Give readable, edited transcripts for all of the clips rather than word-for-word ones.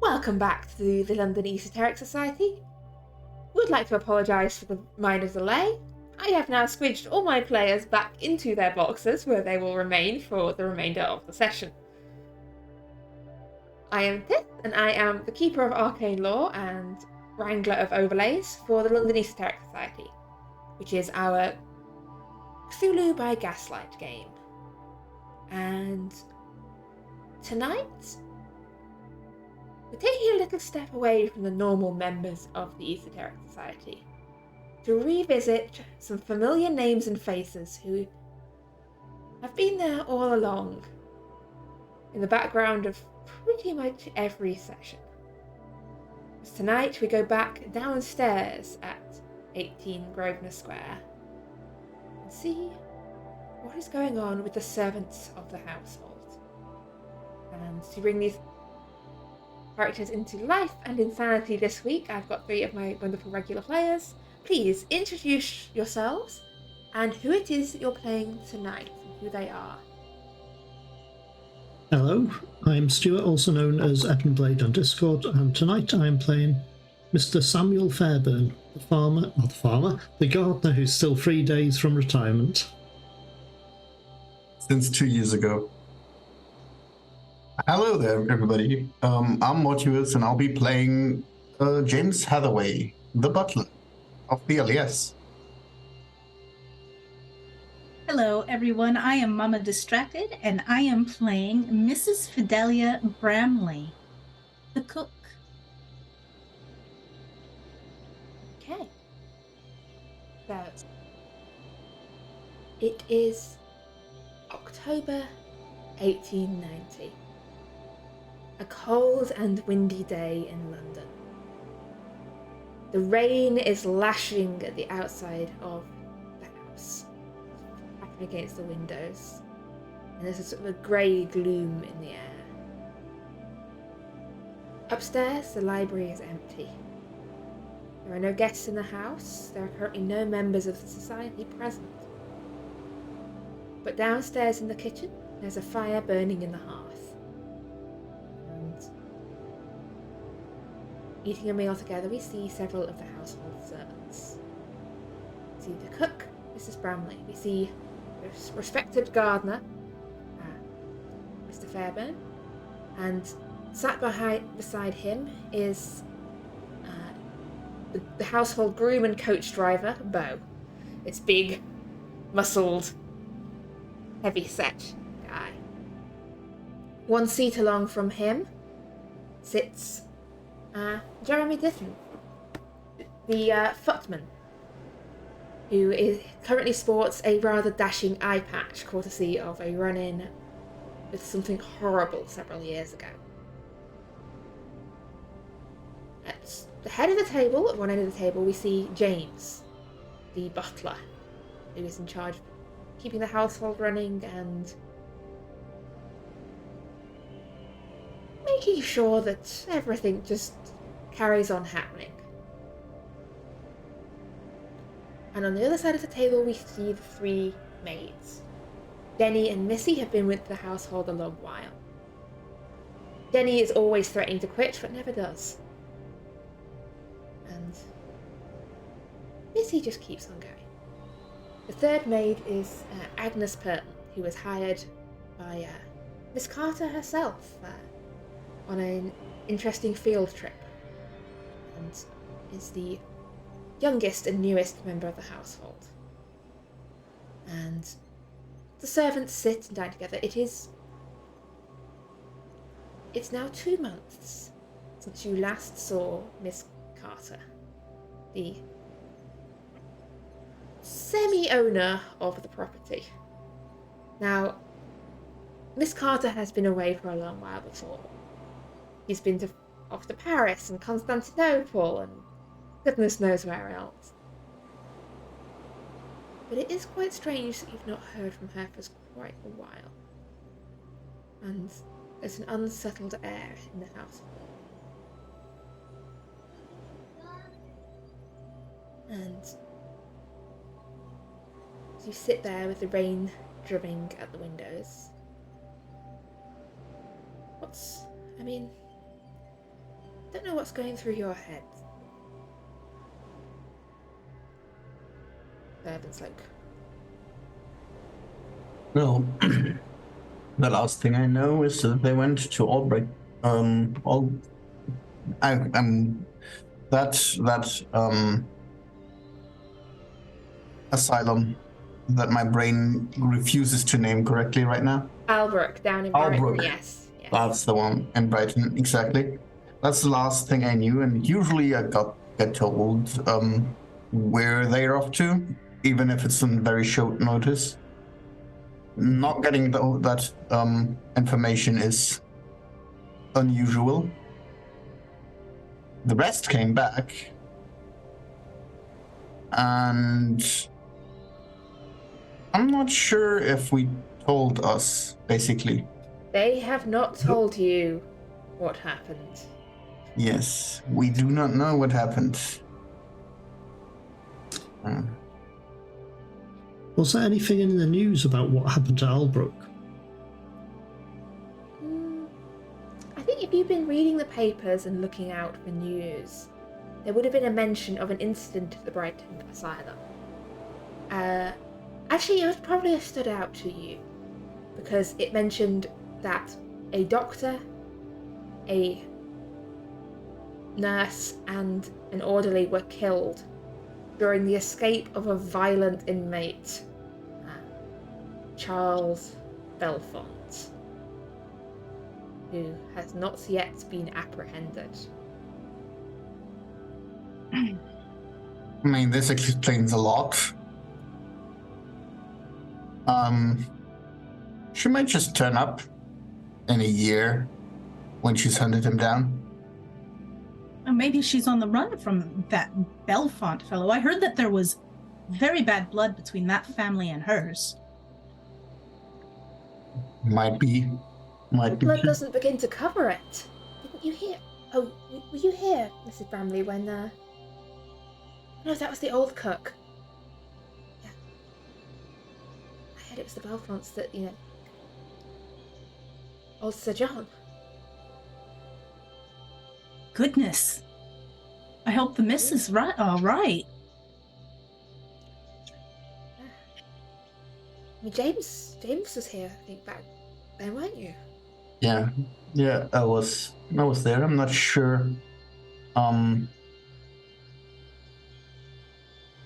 Welcome back to the London Esoteric Society. Would like to apologise for the minor delay. I have now squidged all my players back into their boxes where they will remain for the remainder of the session. I am Tith, and I am the Keeper of Arcane Lore and Wrangler of Overlays for the London Esoteric Society, which is our Cthulhu by Gaslight game. And tonight, we're taking a little step away from the normal members of the Esoteric Society to revisit some familiar names and faces who have been there all along, in the background of pretty much every session. As tonight we go back downstairs at 18 Grosvenor Square and see what is going on with the servants of the household. And to bring these characters into life and insanity this week, I've got three of my wonderful regular players. Please introduce yourselves and who it is that you're playing tonight and who they are. Hello, I'm Stuart, also known as Blade on Discord, and tonight I'm playing Mr. Samuel Fairburn, the gardener who's still 3 days from retirement. Since 2 years ago. Hello there, everybody. I'm Mortius, and I'll be playing James Hathaway, the butler of the LES. Hello, everyone. I am Mama Distracted, and I am playing Mrs. Fidelia Bramley, the cook. Okay. So, it is October 1890. A cold and windy day in London. The rain is lashing at the outside of the house, cracking against the windows, and there's a sort of a grey gloom in the air. Upstairs, the library is empty. There are no guests in the house. There are currently no members of the society present. But downstairs in the kitchen, there's a fire burning in the hearth. Eating a meal together, we see several of the household servants. We see the cook, Mrs. Bramley. We see the respected gardener, Mr. Fairburn. And sat beside him is the household groom and coach driver, Beau. This big, muscled, heavy-set guy. One seat along from him sits Jeremy Diffin, the footman, who currently sports a rather dashing eye patch, courtesy of a run-in with something horrible several years ago. At the head of the table, at one end of the table, we see James, the butler, who is in charge of keeping the household running and making sure that everything just carries on happening. And on the other side of the table, we see the three maids. Jenny and Missy have been with the household a long while. Jenny is always threatening to quit, but never does. And Missy just keeps on going. The third maid is Agnes Purton, who was hired by Miss Carter herself on an interesting field trip, and is the youngest and newest member of the household. And the servants sit and dine together. It's now 2 months since you last saw Miss Carter, the semi-owner of the property. Now, Miss Carter has been away for a long while before. He's been off to Paris and Constantinople and goodness knows where else. But it is quite strange that you've not heard from her for quite a while. And there's an unsettled air in the house. And as you sit there with the rain drumming at the windows, don't know what's going through your head. Bourbon's like, Well, the last thing I know is that they went to Albrecht. That asylum that my brain refuses to name correctly right now. Albrook down in Brighton, Albrook. yes. That's the one in Brighton, exactly. That's the last thing I knew, and usually I get told where they're off to, even if it's on very short notice. Not getting that information is unusual. The rest came back, and I'm not sure if we told us, basically. They have not told you what happened. Yes, we do not know what happened. Was there anything in the news about what happened to Albrook? I think if you've been reading the papers and looking out for news, there would have been a mention of an incident at the Brighton Asylum. Actually, it would probably have stood out to you, because it mentioned that a doctor, a nurse, and an orderly were killed during the escape of a violent inmate, Charles Belfont, who has not yet been apprehended. I mean, this explains a lot. She might just turn up in a year when she's hunted him down. Or maybe she's on the run from that Belfont fellow. I heard that there was very bad blood between that family and hers. Might be. Blood doesn't begin to cover it. Didn't you hear? Oh, were you here, Mrs. Bramley, when No, that was the old cook. Yeah. I heard it was the Belfonts that, old Sir John. Goodness. I hope the miss is right. All right. I mean, James was here, I think, back then, weren't you? Yeah, I was there. I'm not sure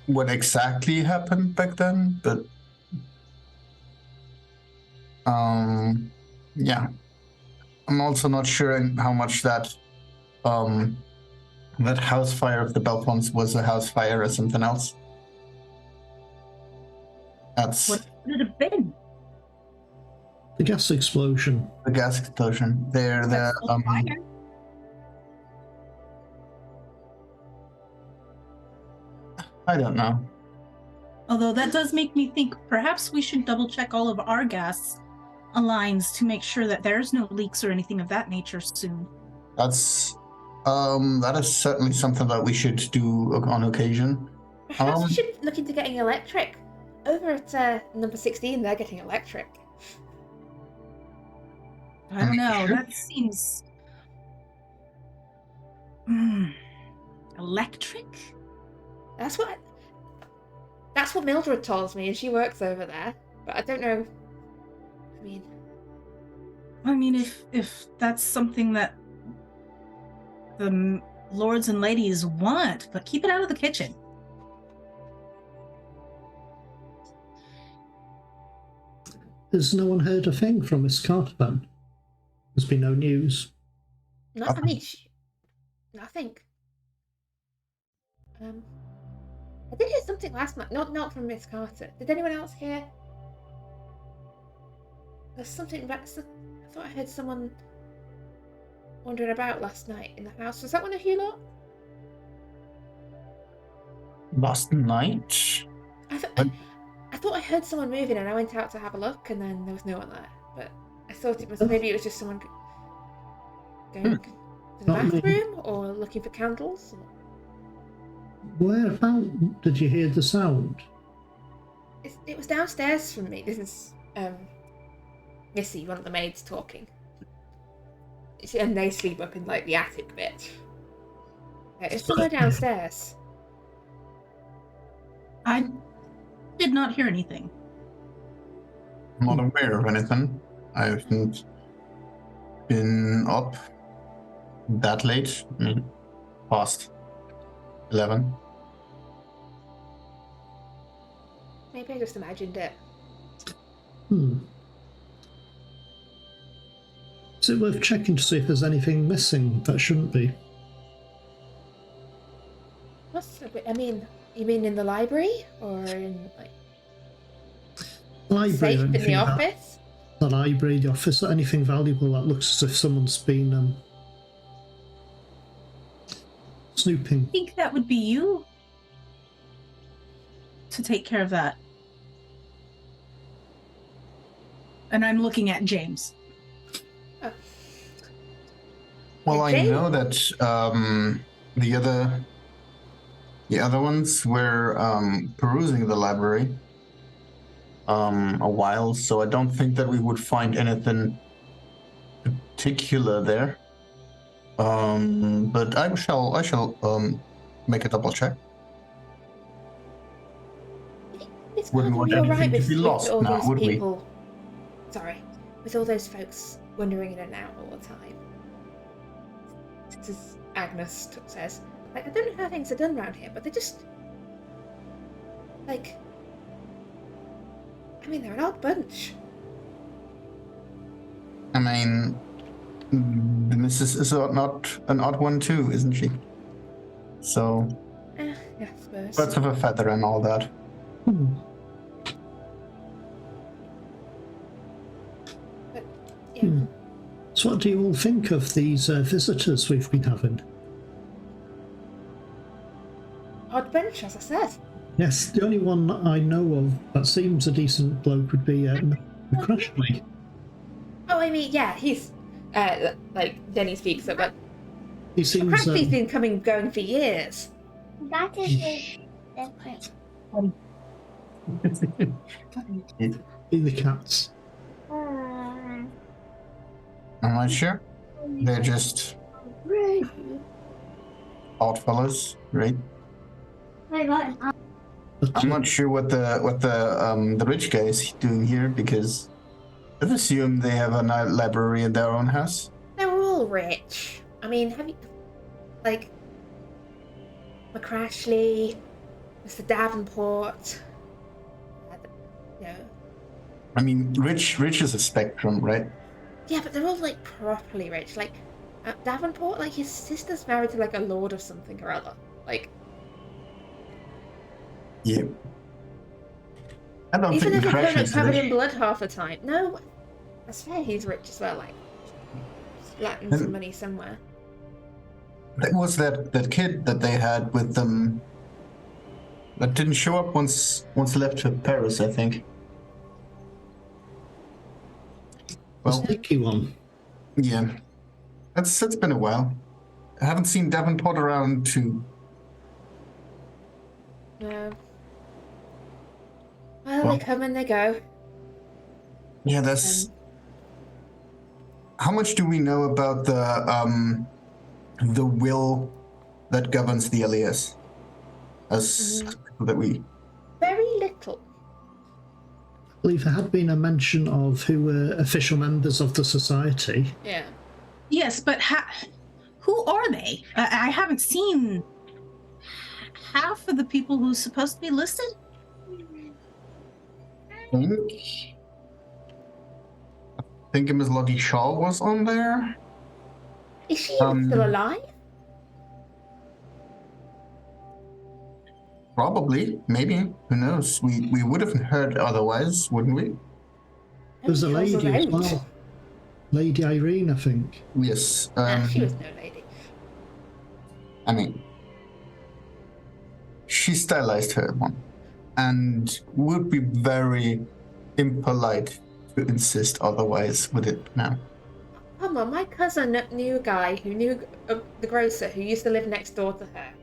what exactly happened back then, but yeah. I'm also not sure how much that house fire of the Belfonts was a house fire or something else. That's What would it have been? The gas explosion. the gas explosion. That's still fire. I don't know. Although that does make me think perhaps we should double check all of our gas lines to make sure that there's no leaks or anything of that nature soon. That is certainly something that we should do on occasion. Perhaps we should look into getting electric. Over at number 16, they're getting electric. I don't know. That seems electric. That's what Mildred tells me, and she works over there. But I don't know. I mean, if that's something that the lords and ladies want, but keep it out of the kitchen. Has no one heard a thing from Miss Carterman? There's been no news. Nothing. I did hear something last night. Not from Miss Carter. Did anyone else hear? There's something about. I thought I heard someone wandering about last night in the house. Was that one of you lot? Last night? I thought I heard someone moving, and I went out to have a look, and then there was no one there. But I thought maybe it was just someone going to the bathroom or looking for candles. Whereabouts did you hear the sound? It was downstairs from me. This is Missy, one of the maids, talking. And they sleep up in like the attic bit. It's somewhere downstairs. I did not hear anything. I'm not aware of anything. I haven't been up that late. I mean, past 11. Maybe I just imagined it. Is it worth checking to see if there's anything missing that shouldn't be? I mean, you mean in the library or in like Library, safe or in the anything office? The library, the office, or anything valuable that looks as if someone's been snooping. I think that would be you to take care of that. And I'm looking at James. Oh. Well, Okay. I know that the other ones were perusing the library a while, so I don't think that we would find anything particular there. But I shall make a double check. It's Wouldn't want you're anything right to with, be with lost all now, those would we? people. Sorry, with all those folks wandering in and out all the time. As Agnes says, like, I don't know how things are done around here, but they're just like, I mean, they're an odd bunch. I mean, the Mrs. is not an odd one too, isn't she? So, Yeah, I suppose. birds of a feather and all that. But yeah. So what do you all think of these visitors we've been having? Odd bunch, as I said. Yes, the only one I know of that seems a decent bloke would be McCrashley. Oh, I mean, yeah, he's like Jenny speaks up, but He seems Crashly's been going for years. That is different. in the cats. I'm not sure. They're just odd fellas, right? I'm not sure what the rich guy is doing here, because I've assumed they have a library in their own house. They're all rich. I mean, have you, like, McCrashley, Mr. Davenport, you know. I mean, rich is a spectrum, right? Yeah, but they're all, like, properly rich. Like, Davenport, like, his sister's married to, like, a lord of something or other. Like, Yeah. I don't even think if the they're crash is covered in rich. blood half the time. No, I swear he's rich as well, like, splatting some money somewhere. That was that kid that they had with them that didn't show up once left to Paris, I think. The Well, sticky one. yeah. It's been a while. I haven't seen Davenport around too. No. Well, they come and they go. Yeah, that's. How much do we know about the will that governs the LES? As that we. Very little. I believe there had been a mention of who were official members of the society. Yeah. Yes, but who are they? I haven't seen half of the people who's supposed to be listed. I think Ms. Lottie Shaw was on there. Is she even still alive? Probably, maybe. Who knows? We would have heard otherwise, wouldn't we? There's a Nobody lady calls as her out. well. Lady Irene, I think. Yes. She was no lady. I mean, she stylized her one, and would be very impolite to insist otherwise with it now. Come on, my cousin knew a guy who knew the grocer who used to live next door to her.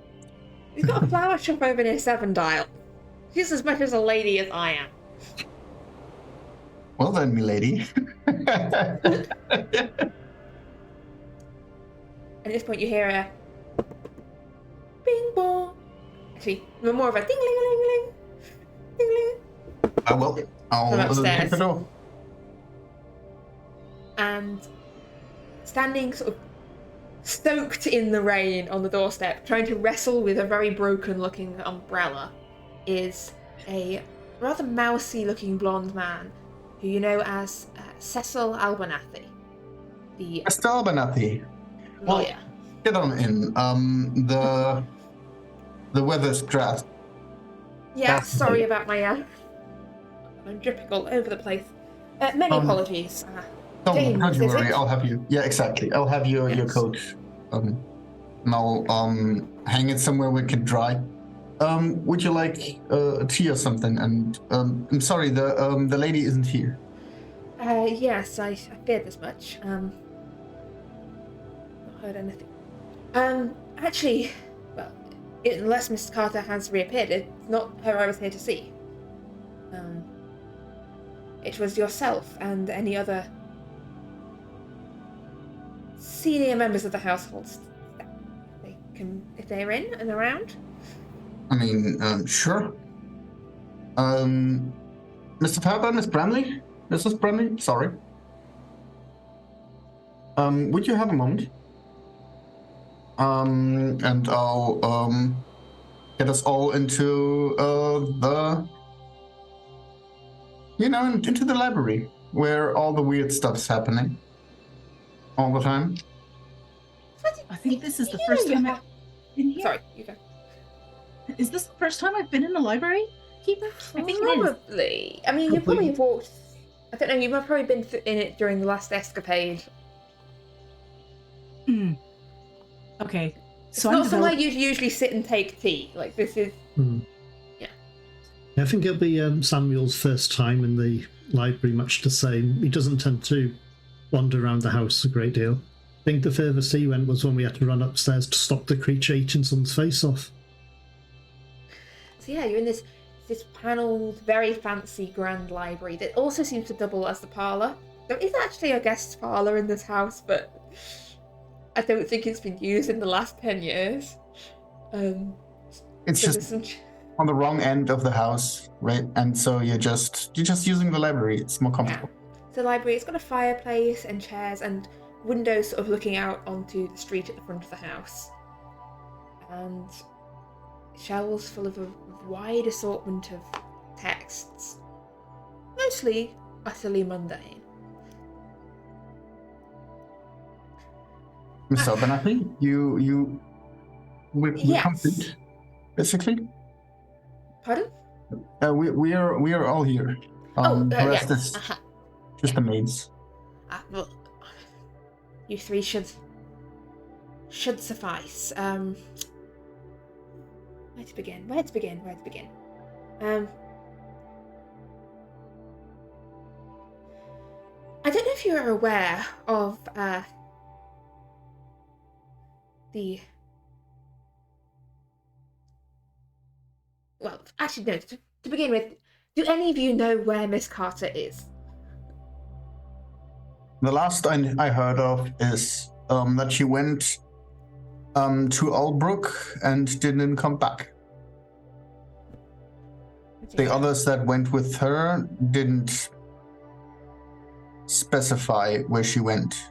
He's got a flower shop over near Seven Dial. She's as much as a lady as I am. Well then, milady. At this point, you hear bing bong. Actually, more of a ding ling ling ling, ding ling. Well, I'll From take upstairs. the door. And standing sort of soaked in the rain on the doorstep, trying to wrestle with a very broken-looking umbrella, is a rather mousy-looking blonde man who you know as Cecil Abernathy, the Mr. Abernathy, lawyer. get on in. The weather's dressed. Yeah, That's sorry okay. about my I'm dripping all over the place. Many apologies. Don't James, you is worry, it? I'll have you. Yeah, exactly. I'll have your Yes. coat. And I'll hang it somewhere we can dry. Would you like a tea or something? And I'm sorry, the lady isn't here. Yes, I feared as much. Not heard anything. Actually, well, unless Mrs. Carter has reappeared, it's not her I was here to see. It was yourself and any other senior members of the household. They can, if they're in and around. I mean, sure. Mr. Fairbairn, Miss Bramley? Mrs. Bramley? Sorry. Would you have a moment? And I'll, get us all into, into the library, where all the weird stuff's happening. All the time. I think this is the first time I've been here. Sorry, you go. Is this the first time I've been in the library, Keeper? I think it is. Probably. I mean, you probably have walked. I don't know. You might have probably been in it during the last escapade. Okay. So it's not somewhere you'd usually sit and take tea. Like this is. Yeah. I think it'll be Samuel's first time in the library, much the same. He doesn't tend to wander around the house a great deal. I think the furthest he went was when we had to run upstairs to stop the creature eating someone's face off. So yeah, you're in this panelled, very fancy grand library that also seems to double as the parlour. There is actually a guest parlour in this house, but I don't think it's been used in the last 10 years. It's just on the wrong end of the house, right? And so you're just using the library. It's more comfortable. Yeah. So the library, it's got a fireplace and chairs and windows sort of looking out onto the street at the front of the house. And shelves full of a wide assortment of texts. Mostly utterly mundane. Mr. Abernathy, we're Yes. complete, basically. Pardon? We are all here. The rest is just the maids. Well, you three should suffice. Where to begin? I don't know if you're aware of well, actually no, to begin with, do any of you know where Miss Carter is? The last I heard of is that she went to Albrook and didn't come back. The others that went with her didn't specify where she went.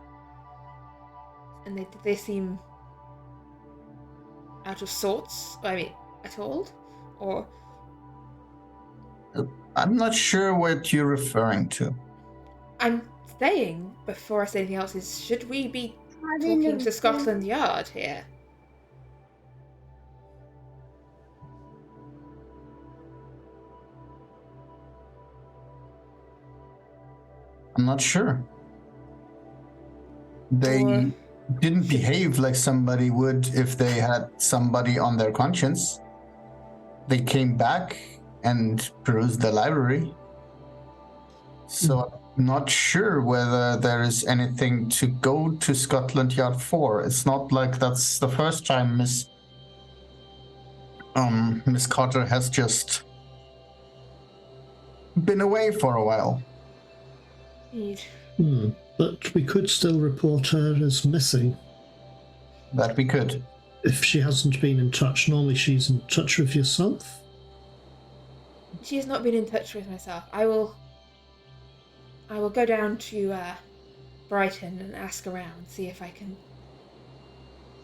And did they seem out of sorts? I mean, at all? Or I'm not sure what you're referring to. I'm saying, before I say anything else, is should we be talking to Scotland Yard here? I'm not sure. They didn't behave like somebody would if they had somebody on their conscience. They came back and perused the library. So I'm not sure whether there is anything to go to Scotland Yard for. It's not like that's the first time Miss Carter has just been away for a while. But we could still report her as missing. That we could. if she hasn't been in touch, normally she's in touch with yourself. She has not been in touch with myself. I will go down to Brighton and ask around, see if I can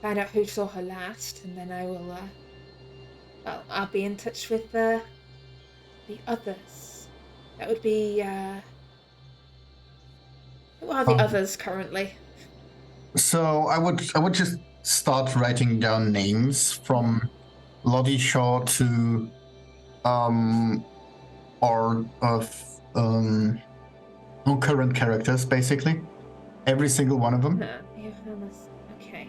find out who saw her last, and then I will. I'll be in touch with the others. That would be. Who are the others currently? So I would just start writing down names from Lottie Shaw to current characters, basically. Every single one of them. Okay.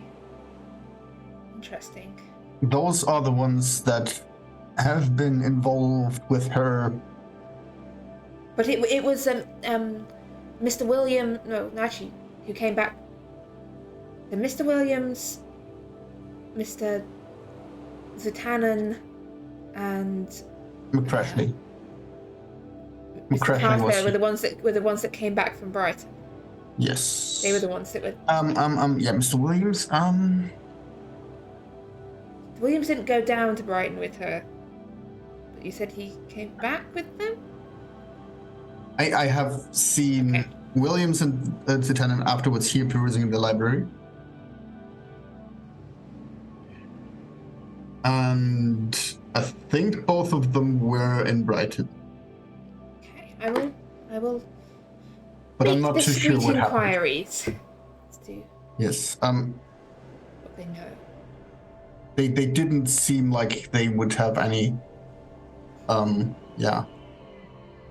Interesting. Those are the ones that have been involved with her. But it was Mr. William. No, actually, who came back. The Mr. Williams, Mr. Zutanen, and McCrashley. Mr. Carter were the ones that came back from Brighton. Yes. They were the ones that were. Yeah, Mr. Williams. Williams didn't go down to Brighton with her. But you said he came back with them? I have seen Williams and Zutanen afterwards here perusing in the library. And I think both of them were in Brighton. Okay, I will. But I'm not too sure what inquiries. happened. Let's do. Yes. What they know. They didn't seem like they would have any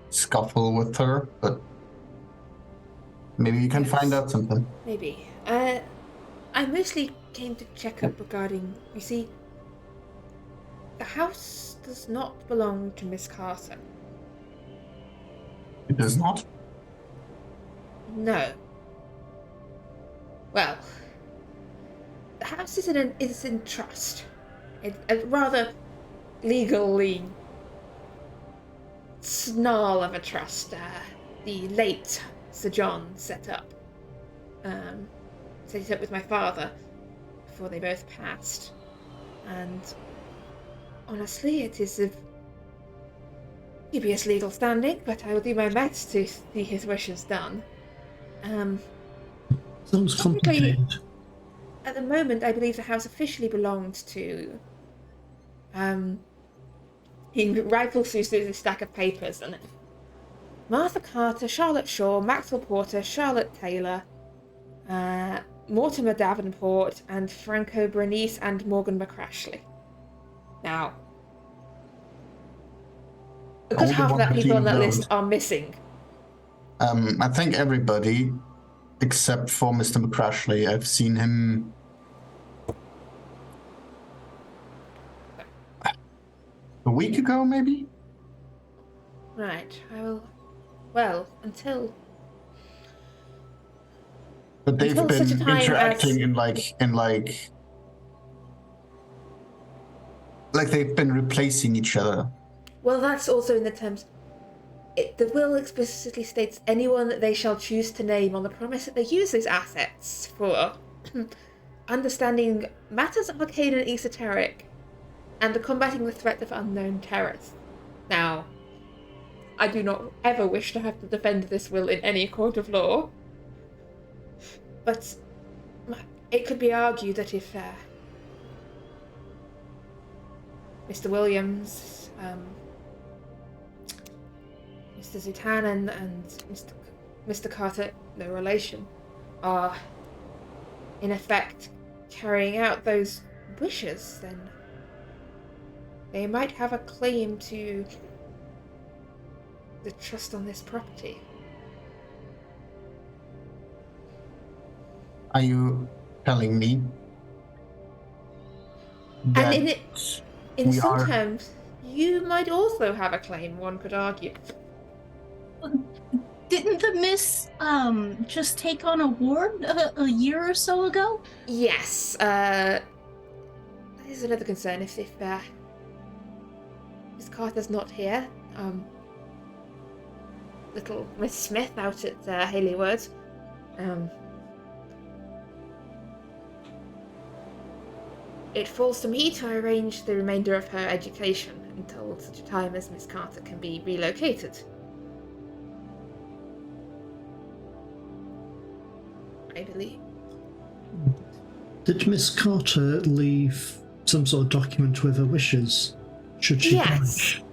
scuffle with her, but maybe you can find out something. Maybe. I mostly came to check up regarding, you see, the house does not belong to Miss Carter. It does not? No. Well, the house is in trust. It's a rather legally snarl of a trust. The late Sir John set it up with my father before they both passed. And honestly, it is of dubious legal standing, but I will do my best to see his wishes done. Sounds complicated. At the moment, I believe the house officially belongs to. He rifles through the stack of papers and Martha Carter, Charlotte Shaw, Maxwell Porter, Charlotte Taylor, Mortimer Davenport, and Franco Bernice and Morgan McCrashley. Now, a good half of that people on that list are missing. I think everybody, except for Mr. McCrashley. I've seen him a week ago, maybe? Right, I will. Well, until. But they've until been such a time interacting in like they've been replacing each other. Well, that's also in the terms. The will explicitly states anyone that they shall choose to name on the promise that they use these assets for understanding matters arcane and esoteric and combating the threat of unknown terrors. Now, I do not ever wish to have to defend this will in any court of law, but it could be argued that if Mr. Williams, Mr. Zutanen and Mr. Carter, no relation, are in effect carrying out those wishes, then they might have a claim to the trust on this property. Are you telling me that and in some terms, you might also have a claim, one could argue. Didn't the Miss just take on a ward a year or so ago? Yes, that is another concern. If Miss Carter's not here, little Miss Smith out at it falls to me to arrange the remainder of her education until such a time as Miss Carter can be relocated. I believe. Did Miss Carter leave some sort of document with her wishes? Should she Yes. die?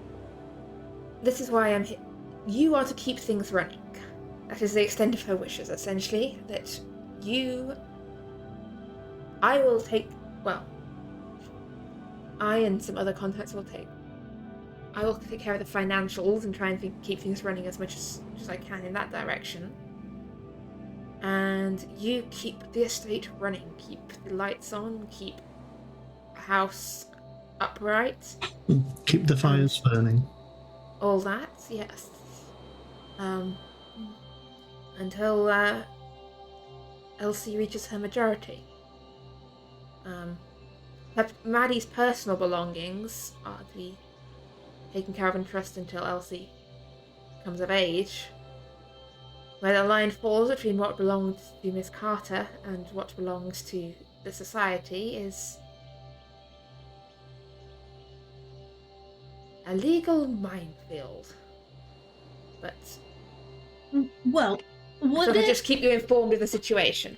This is why I'm here. You are to keep things running. That is the extent of her wishes, essentially. That I will take. Well, I and some other contacts will take. I will take care of the financials and try and keep things running as much as I can in that direction. And you keep the estate running, keep the lights on, keep the house upright. Keep the fires burning. All that, yes. Until Elsie reaches her majority. Maddie's personal belongings are to be taken care of and trusted until Elsie comes of age. Where the line falls between what belongs to Miss Carter and what belongs to the society is a legal minefield. But Well, I just keep you informed of the situation.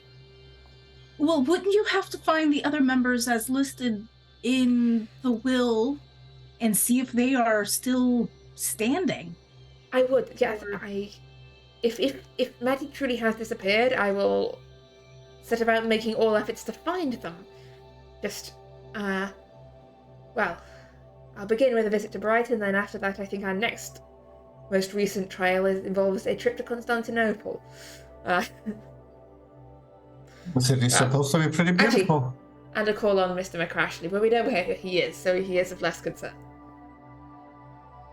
Well, wouldn't you have to find the other members as listed in the will and see if they are still standing? I would, yes. If Maddie truly has disappeared, I will set about making all efforts to find them. Well, I'll begin with a visit to Brighton, then after that I think our next most recent trial involves a trip to Constantinople. The city's supposed to be pretty beautiful. And a call on Mr. McCrashley, but we know where he is, so he is of less concern.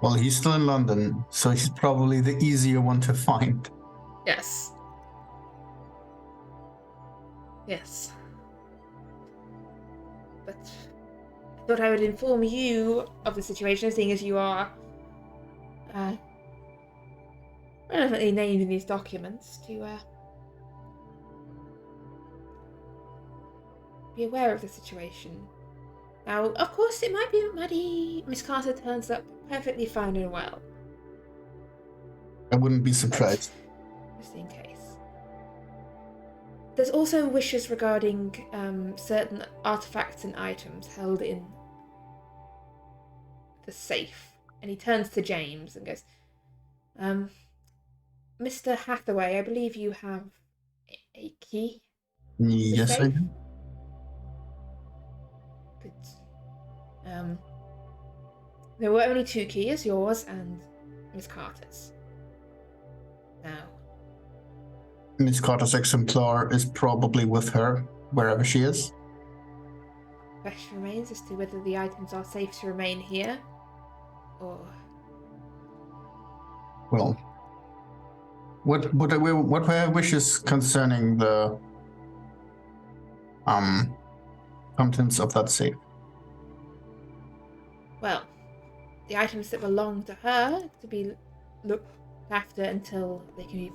Well, he's still in London, so he's probably the easier one to find. Yes. Yes. But I thought I would inform you of the situation, seeing as you are relevantly named in these documents, to be aware of the situation. Now, of course, it might be that Miss Carter turns up perfectly fine and well. I wouldn't be surprised. Just in case. There's also wishes regarding certain artifacts and items held in the safe. And he turns to James and goes, Mr. Hathaway, I believe you have a key? Yes, I do. Good. There were only 2 keys, yours and Miss Carter's. Now, Miss Carter's exemplar is probably with her, wherever she is. the question remains as to whether the items are safe to remain here, or... Well, what were her wishes concerning the contents of that safe? Well, the items that belong to her to be looked after until they can be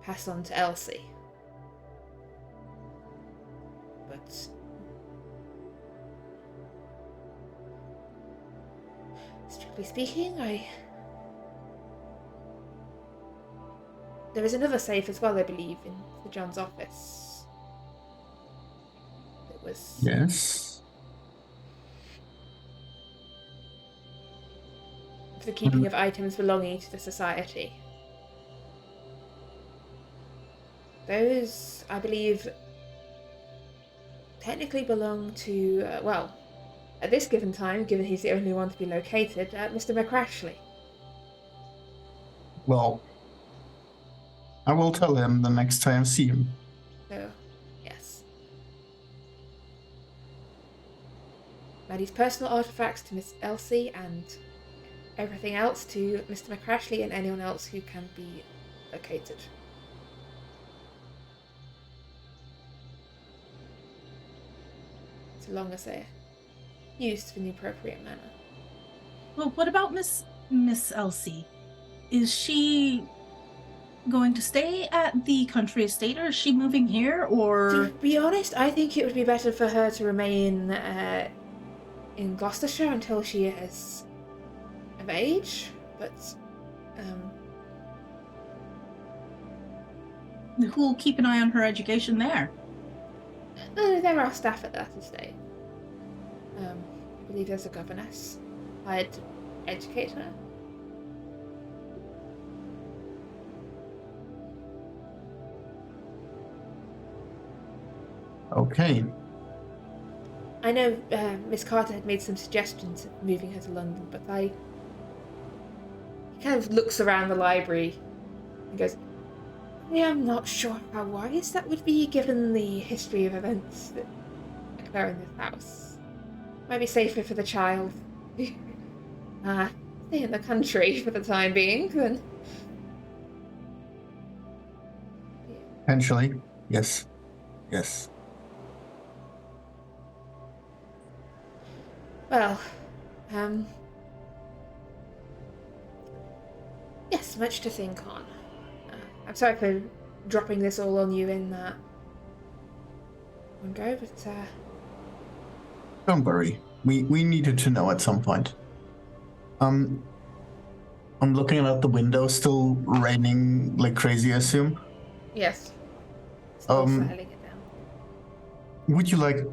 passed on to Elsie. But strictly speaking, there is another safe as well, I believe, in Sir John's office. It was... Yes. For the keeping of items belonging to the society. Those, I believe, technically belong to, well, at this given time, given he's the only one to be located, Mr. McCrashley. Well, I will tell him the next time I see him. So, yes. Maddie's personal artifacts to Miss Elsie and everything else to Mr. McCrashley and anyone else who can be located. So long as they're used in the appropriate manner. Well, what about Miss Elsie? Is she going to stay at the country estate, or is she moving here, or... To be honest, I think it would be better for her to remain in Gloucestershire until she is of age, but who'll keep an eye on her education there? there are staff at that estate. I believe there's a governess hired to educate her. Okay. I know Miss Carter had made some suggestions of moving her to London, but he kind of looks around the library and goes, I'm not sure how wise that would be given the history of events that occur in this house. Might be safer for the child. Stay in the country for the time being, then. Potentially. Yes. Yes. Well, yes, much to think on. I'm sorry for dropping this all on you in that one go, but Don't worry. We needed to know at some point. I'm looking out the window, still raining like crazy, I assume. yes. Still settling it down. Would you like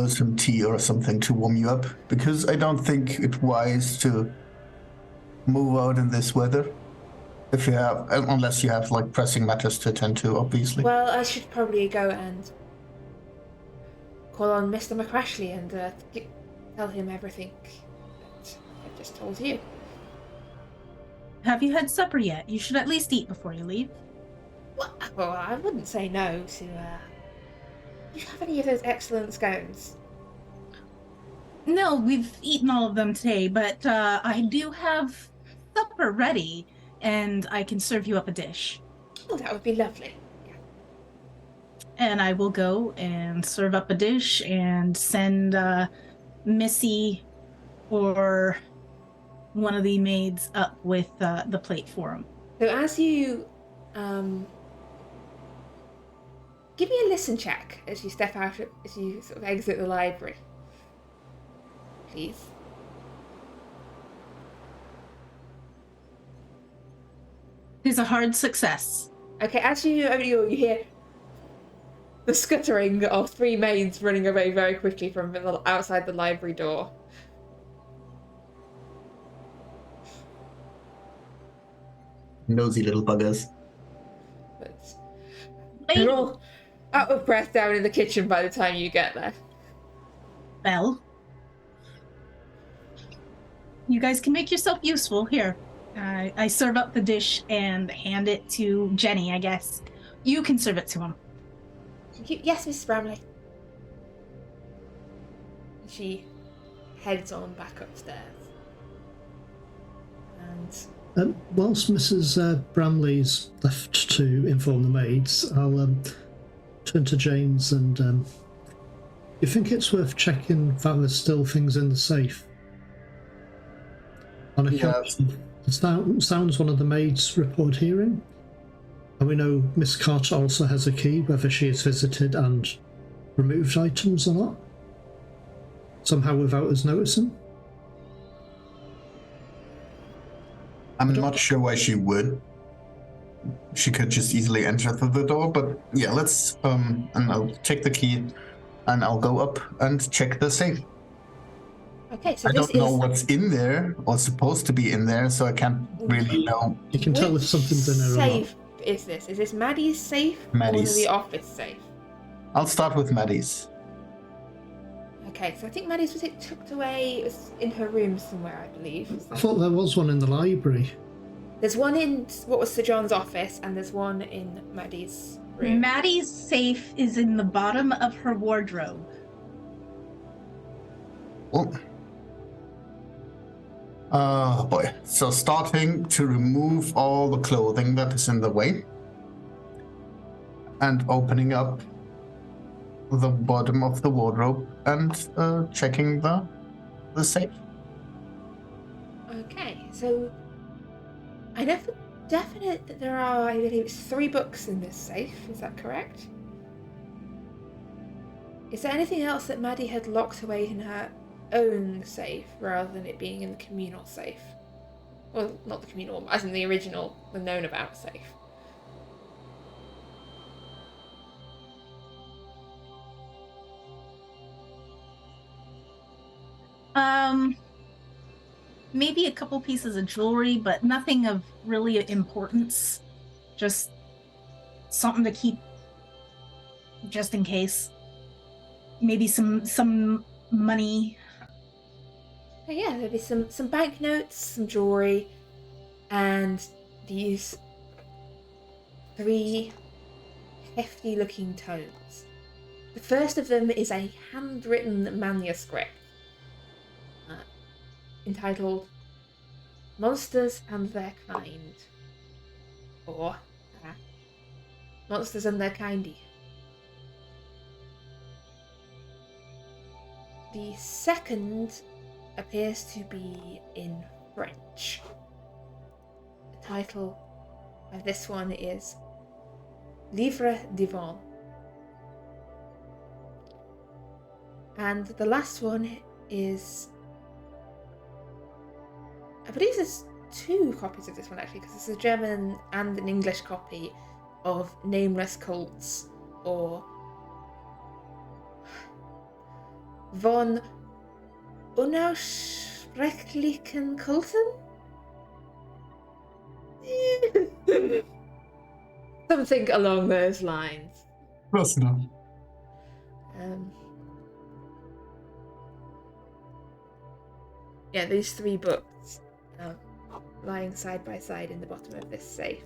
some tea or something to warm you up? Because I don't think it's wise to move out in this weather. If you have, unless you have like pressing matters to attend to, obviously. Well, I should probably go and call on Mr. McCrashley and tell him everything that I've just told you. Have you had supper yet? You should at least eat before you leave. Well, I wouldn't say no to, do you have any of those excellent scones? No, we've eaten all of them today, but I do have supper ready, and I can serve you up a dish. Oh, that would be lovely. Yeah. And I will go and serve up a dish and send Missy or one of the maids up with the plate for him. So as you, give me a listen check as you step out, as you sort of exit the library. Please. It's a hard success. Okay, as you hear the scuttering of 3 maids running away very quickly from outside the library door. Nosy little buggers. But they're all out of breath down in the kitchen by the time you get there. Well, you guys can make yourself useful. Here, I serve up the dish and hand it to Jenny, I guess. You can serve it to him. Yes, Mrs. Bramley. She heads on back upstairs. And Whilst Mrs. Bramley's left to inform the maids, I'll turn to James and you think it's worth checking that there's still things in the safe? On account of the sounds one of the maids report hearing. And we know Miss Carter also has a key, whether she has visited and removed items or not. Somehow without us noticing. I'm not sure why she would. She could just easily enter through the door, but yeah, let's and I'll take the key and I'll go up and check the safe. okay, so I don't know what's in there or supposed to be in there, so I can't really know. You can tell if something's in there or not. safe is this? Is this Maddie's safe Maddie's. or the office safe? I'll start with Maddie's. Okay, so I think Maddie's was tucked away. It was in her room somewhere, I believe. I thought there was one in the library. There's one in what was Sir John's office, and there's one in Maddie's room. Maddie's safe is in the bottom of her wardrobe. Oh boy. So starting to remove all the clothing that is in the way and opening up the bottom of the wardrobe and checking the safe. Okay, so I never definite that there are, I believe it's 3 books in this safe. Is that correct? Is there anything else that Maddie had locked away in her own safe rather than it being in the communal safe? Well, not the communal, as in the original, the known about safe. Maybe a couple pieces of jewelry, but nothing of really importance. Just something to keep just in case. Maybe some money. Oh, yeah, there'd be some banknotes, some jewelry, and these 3 hefty-looking tomes. The first of them is a handwritten manuscript entitled Monsters and Their Kind, or Monsters and Their Kindy. The second appears to be in French. The title of this one is Livre Divin. And the last one is, I believe there's 2 copies of this one actually, because there's a German and an English copy of Nameless Cults, or von Unaussprechlichen Kulten? Something along those lines. Close enough. Yeah, these 3 books lying side by side in the bottom of this safe.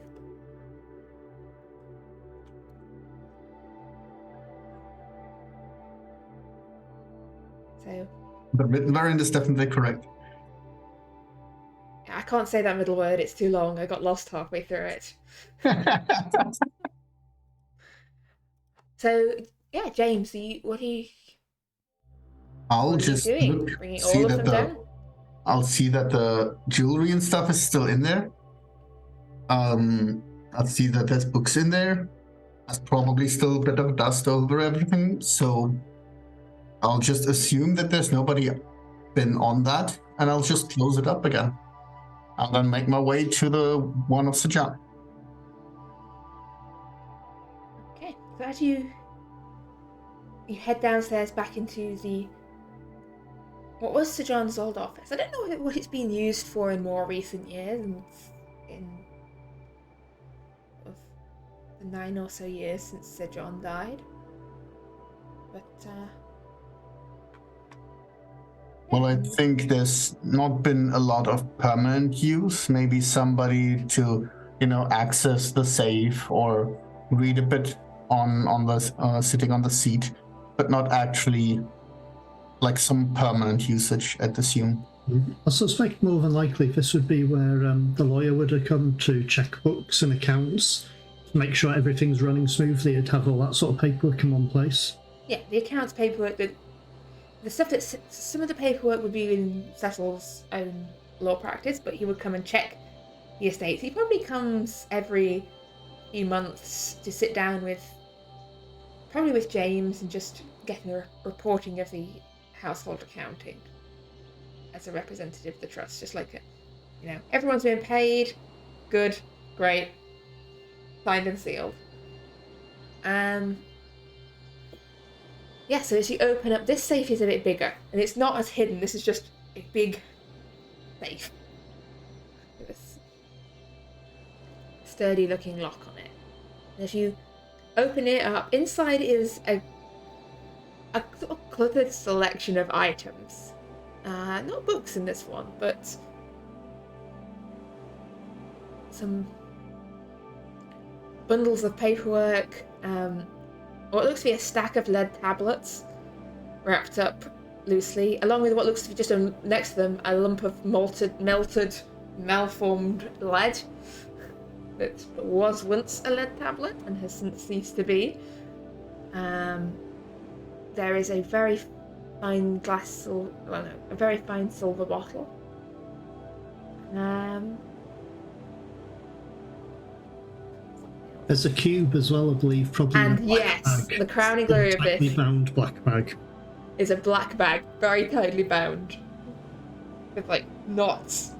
So The written variant is definitely correct. I can't say that middle word, it's too long. I got lost halfway through it. So yeah, James, what are you I'll just doing? look, Bringing see all of that them down? I'll see that the jewelry and stuff is still in there. I'll see that there's books in there. There's probably still a bit of dust over everything, so I'll just assume that there's nobody been on that, and I'll just close it up again. I'll then make my way to the one of Sajan. Okay, so as you head downstairs back into what was Sir John's old office. I don't know what it's been used for in more recent years, and in the 9 or so years since Sir John died. But Well, I think there's not been a lot of permanent use. Maybe somebody to, access the safe or read a bit on the sitting on the seat, but not actually like some permanent usage, I'd assume. I suspect more than likely this would be where the lawyer would have come to check books and accounts, to make sure everything's running smoothly, and have all that sort of paperwork in one place. yeah, the accounts paperwork, the stuff that some of the paperwork would be in Cecil's own law practice, but he would come and check the estates. He probably comes every few months to sit down with James and just getting a reporting of the household accounting as a representative of the trust. Just like, everyone's been paid, good, great, signed and sealed. Yeah, so as you open up, this safe is a bit bigger, and it's not as hidden. This is just a big safe with a sturdy-looking lock on it. And as you open it up, inside is a sort of cluttered selection of items. Not books in this one, but some bundles of paperwork, what looks to be a stack of lead tablets wrapped up loosely, along with what looks to be just next to them a lump of melted, malformed lead that was once a lead tablet and has since ceased to be. There is a very fine a very fine silver bottle. There's a cube as well, I believe, probably. in a And black yes, bag. the crowning glory of Tightly this bound black bag. is a black bag, very tightly bound, with like knots,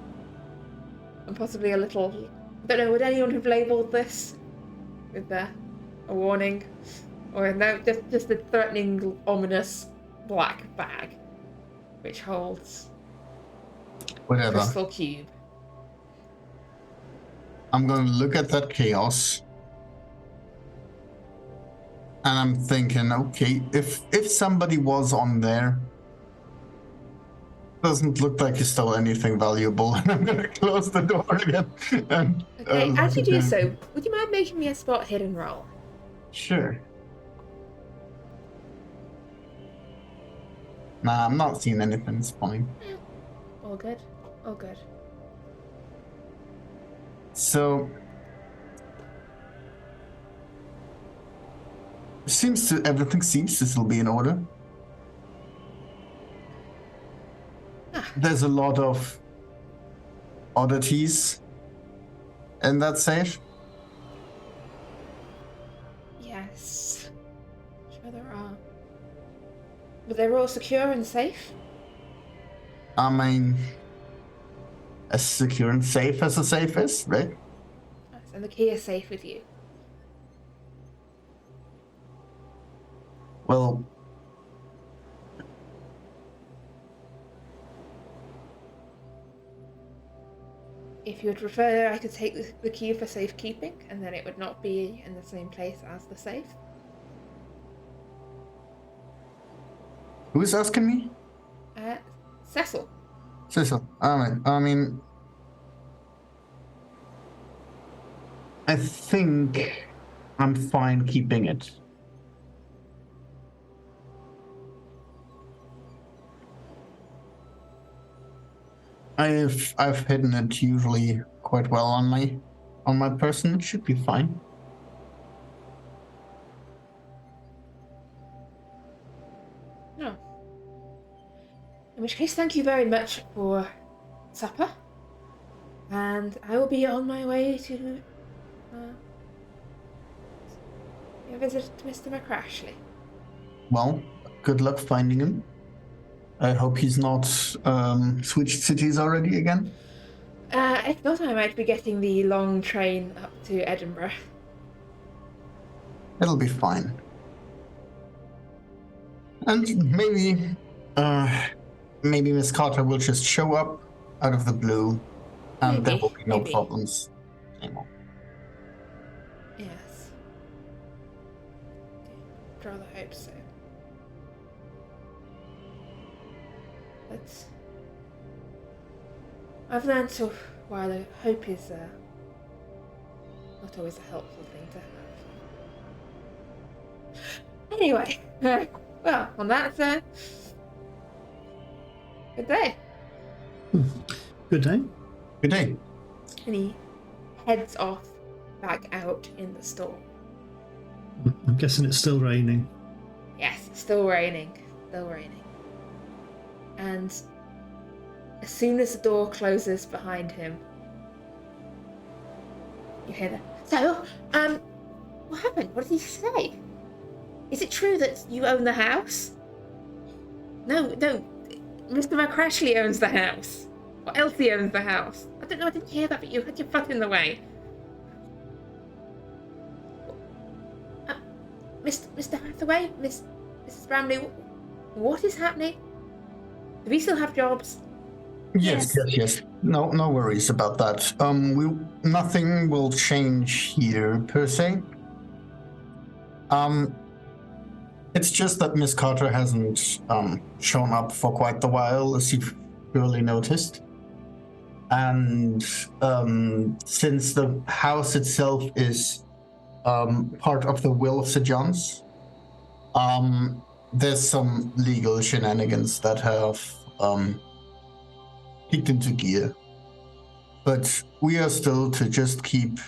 and possibly a little. I don't know. Would anyone have labelled this with a warning, or no? Just a threatening, ominous black bag, which holds Whatever. crystal cube. I'm gonna look at that chaos. And I'm thinking, okay, if somebody was on there, doesn't look like he stole anything valuable, and I'm gonna close the door again. And, Okay, lock as you it do down. so, would you mind making me a spot hidden roll? Sure. Nah, I'm not seeing anything. It's fine. All good. All good. So everything seems to still be in order. There's a lot of oddities in that safe. Yes. Sure there are. But they're all secure and safe? I mean, as secure and safe as a safe is, right? Nice. And the key is safe with you. Well, If you would prefer, I could take the key for safekeeping, and then it would not be in the same place as the safe. who's asking me? Cecil. Cecil. Alright, I mean, I think I'm fine keeping it. I've hidden it usually quite well on my person. It should be fine. No. In which case, thank you very much for supper. And I will be on my way to pay a visit to Mr. McCrashley. Well, good luck finding him. I hope he's not switched cities already again. If not, I might be getting the long train up to Edinburgh. It'll be fine. And maybe Miss Carter will just show up out of the blue, and there will be no Maybe. problems anymore. Yes. I'd rather hope so. But I've learned while hope is not always a helpful thing to have. Anyway, well, on that, good day. Good day. Good day. And he heads off back out in the storm. I'm guessing it's still raining. Yes, still raining. Still raining. And as soon as the door closes behind him, you hear that. So, what happened? What did he say? Is it true that you own the house? No, Mr. McCrashley owns the house. Or Elsie owns the house. I don't know, I didn't hear that, but you had your foot in the way. Mr. Hathaway? Mrs. Bramley, what is happening? Do we still have jobs? Yes. No worries about that. Nothing will change here per se. It's just that Miss Carter hasn't shown up for quite a while, as you've surely noticed. And since the house itself is part of the will of Sir John's, there's some legal shenanigans that have kicked into gear. But we are still to just keep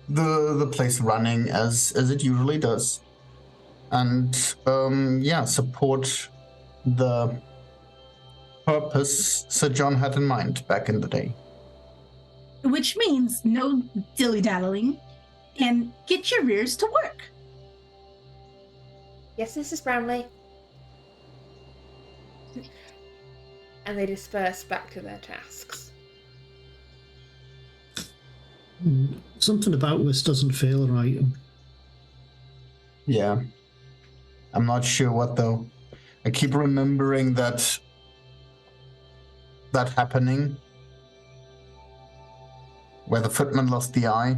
the place running as it usually does. And support the purpose Sir John had in mind back in the day. Which means no dilly-daddling. and get your rears to work. Yes, Mrs. Brownlee. And they disperse back to their tasks. Something about this doesn't feel right. Yeah. I'm not sure what though. I keep remembering that happening where the footman lost the eye.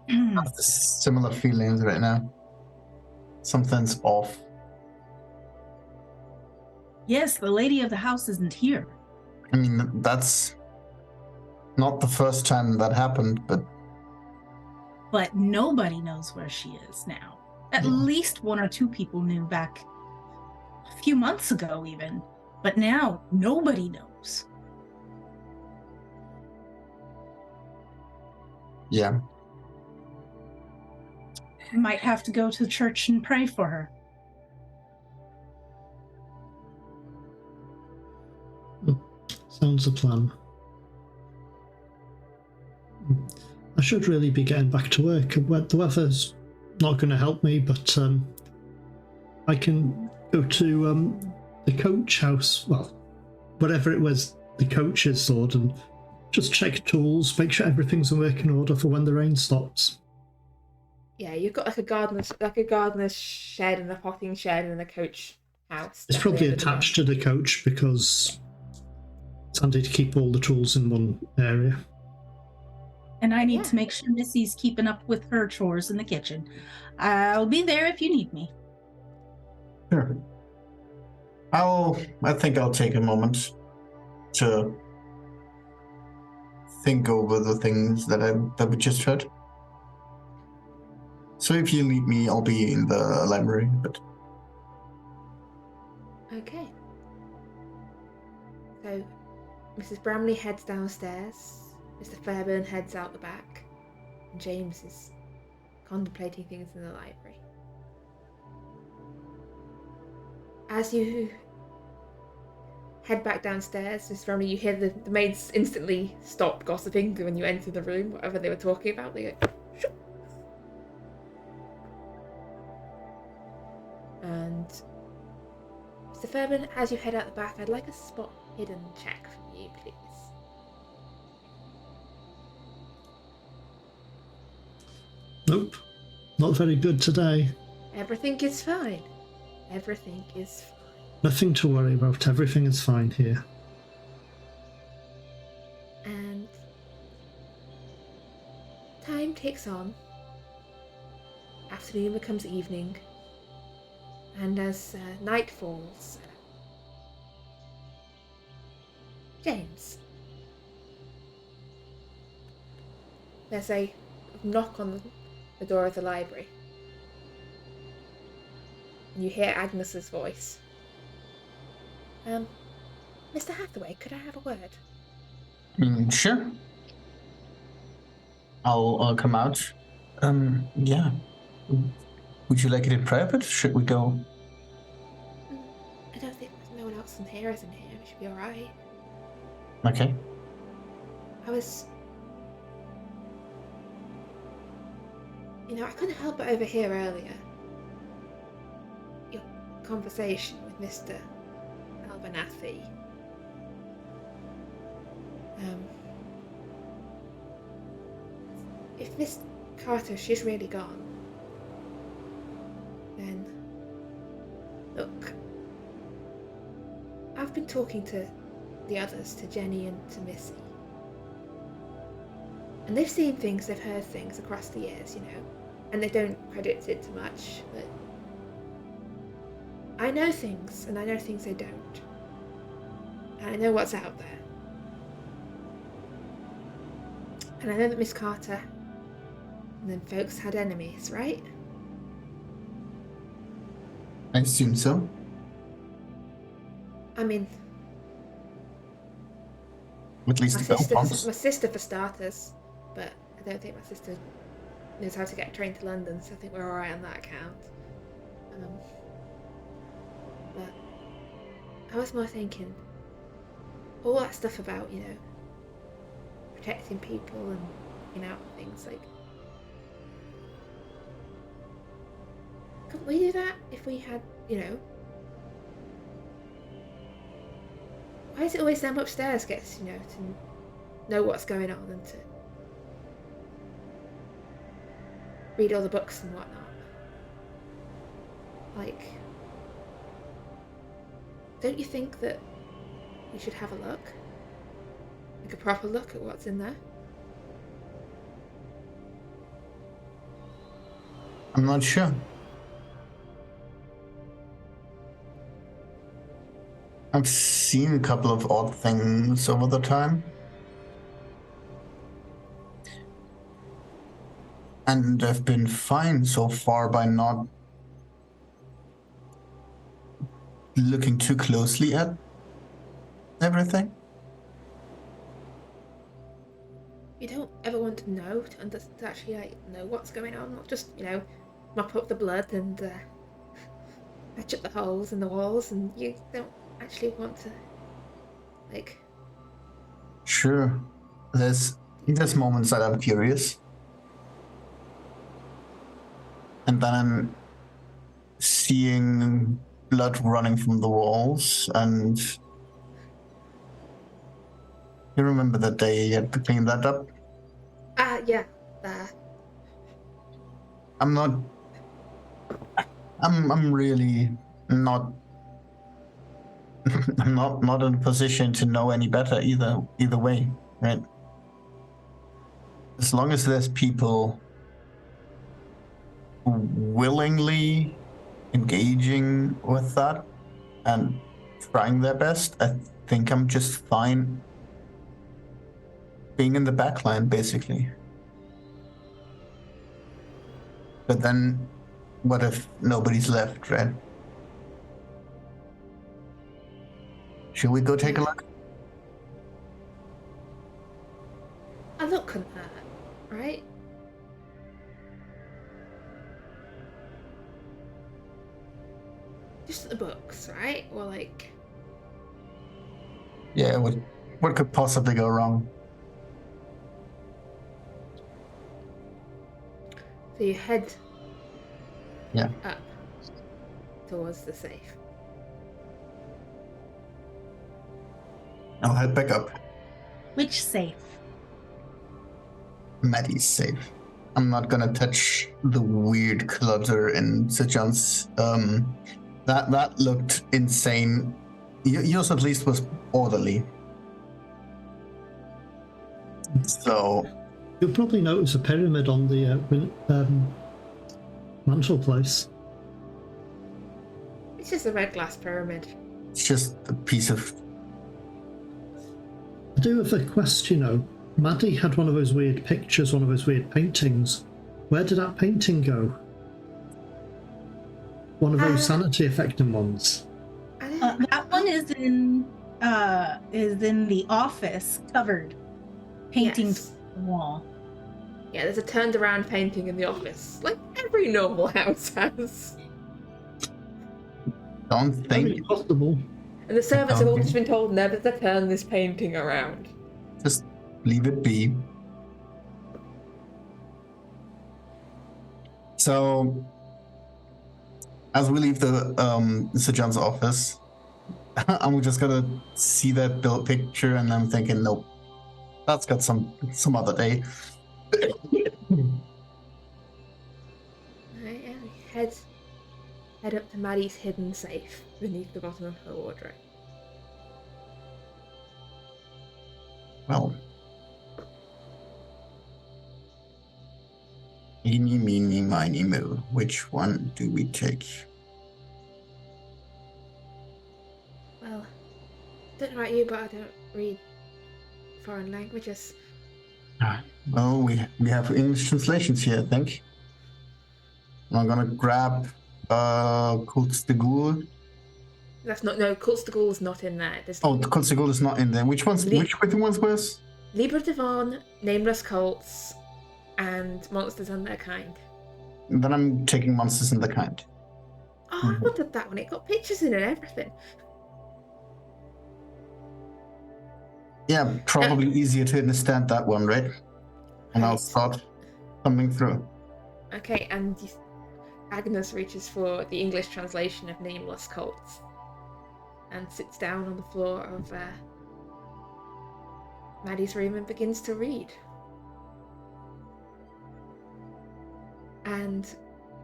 I have similar feelings right now. Something's off. Yes, the lady of the house isn't here. I mean, that's not the first time that happened, but But nobody knows where she is now. At Yeah. least one or two people knew back a few months ago, even. But now nobody knows. yeah. Might have to go to church and pray for her. Sounds a plan. I should really be getting back to work. The weather's not going to help me, but I can go to the coach house, well, whatever it was the coach is stored, and just check tools, make sure everything's in working order for when the rain stops. Yeah, you've got like a gardener's shed and a potting shed and a coach house. It's probably attached to the coach because it's handy to keep all the tools in one area. And I need Yeah. to make sure Missy's keeping up with her chores in the kitchen. I'll be there if you need me. Sure. I think I'll take a moment to think over the things that we just heard. So if you need me, I'll be in the library, but Okay. So, Mrs. Bramley heads downstairs. Mr. Fairburn heads out the back. And James is contemplating things in the library. As you head back downstairs, Mrs. Bramley, you hear the maids instantly stop gossiping when you enter the room, whatever they were talking about. They go, "Shut." And Mr. Fairburn, as you head out the back, I'd like a spot hidden check from you, please. Nope, not very good today. Everything is fine. Everything is fine. Nothing to worry about, everything is fine here. And time ticks on. Afternoon becomes evening. And as night falls, James, there's a knock on the door of the library. And you hear Agnes's voice. Mr. Hathaway, could I have a word? sure. I'll come out. Yeah. Would you like it in private? Should we go? I don't think there's no one else in here, isn't here? We should be alright. Okay. I couldn't help but overhear earlier your conversation with Mr. Abernathy. If Miss Carter, she's really gone, then look, I've been talking to the others, to Jenny and to Missy, and they've seen things, they've heard things across the years, and they don't credit it to much, but I know things, and I know things they don't, and I know what's out there. And I know that Miss Carter and them folks had enemies, right? I assume so. I mean, At least my the bell pumps. sister for starters, but I don't think my sister knows how to get a train to London, so I think we're alright on that account. But I was more thinking, all that stuff about, protecting people and looking out for things. Like, couldn't we do that if we had, why is it always them upstairs gets, to know what's going on and to read all the books and whatnot? Like, don't you think that we should have a look? Like a proper look at what's in there? I'm not sure. I've seen a couple of odd things over the time. And I've been fine so far by not looking too closely at everything. You don't ever want to know, to actually know what's going on, not just, mop up the blood and patch up the holes in the walls, and you don't actually want to, Sure. There's moments that I'm curious. And then I'm seeing blood running from the walls, and you remember the day you had to clean that up? Yeah. I'm really not I'm not in a position to know any better either way, right? As long as there's people willingly engaging with that and trying their best, I think I'm just fine being in the backline, basically. But then, what if nobody's left, right? Should we go take a look? A look couldn't hurt, right? Just at the books, right? Or Yeah, what could possibly go wrong? so you head Yeah. up towards the safe. I'll head back up. Which safe? Maddie's safe. I'm not gonna touch the weird clutter in Sejan's. That looked insane. Yours at least was orderly. So You'll probably notice a pyramid on the mantelpiece. It's just a red glass pyramid. it's just a piece of. I do have a question, Maddie had one of those weird pictures, one of those weird paintings. Where did that painting go? One of those sanity affecting ones. That one is in the office, covered, paintings on the wall. Yeah, there's a turned around painting in the office, like every normal house has. Don't Very think. possible. And the servants have all just been told never to turn this painting around. Just leave it be. So, as we leave the Sir John's office, I'm just gonna see that build picture, and I'm thinking, nope, that's got some other day. Right, and we head up to Maddie's hidden safe beneath the bottom of her wardrobe. Well, eeny, meeny, miny, moo. Which one do we take? Well, don't know about you, but I don't read foreign languages. Well, we have English translations here, I think. I'm gonna grab Kults de Ghoul. That's not, no, Kults de Ghoul's not in there. There's Oh, the Kults de Ghoul is not in there. Which ones? Which ones was? Liber Devon, Nameless Cults, and Monsters and Their Kind. Then I'm taking Monsters and the Kind. Oh, I wanted that one. It got pictures in and everything. Yeah, probably easier to understand that one, right? And I'll Right. start coming through. Okay, and Agnes reaches for the English translation of Nameless Cults and sits down on the floor of Maddie's room and begins to read. And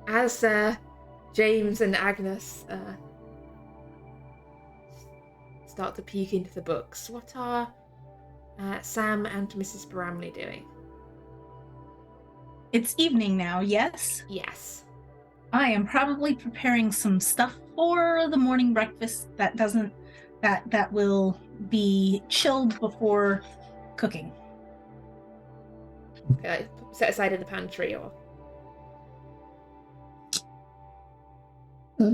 as James and Agnes start to peek into the books, what are Sam and Mrs. Bramley doing? It's evening now, yes? Yes. I am probably preparing some stuff for the morning breakfast that will be chilled before cooking. Okay, set aside in the pantry or...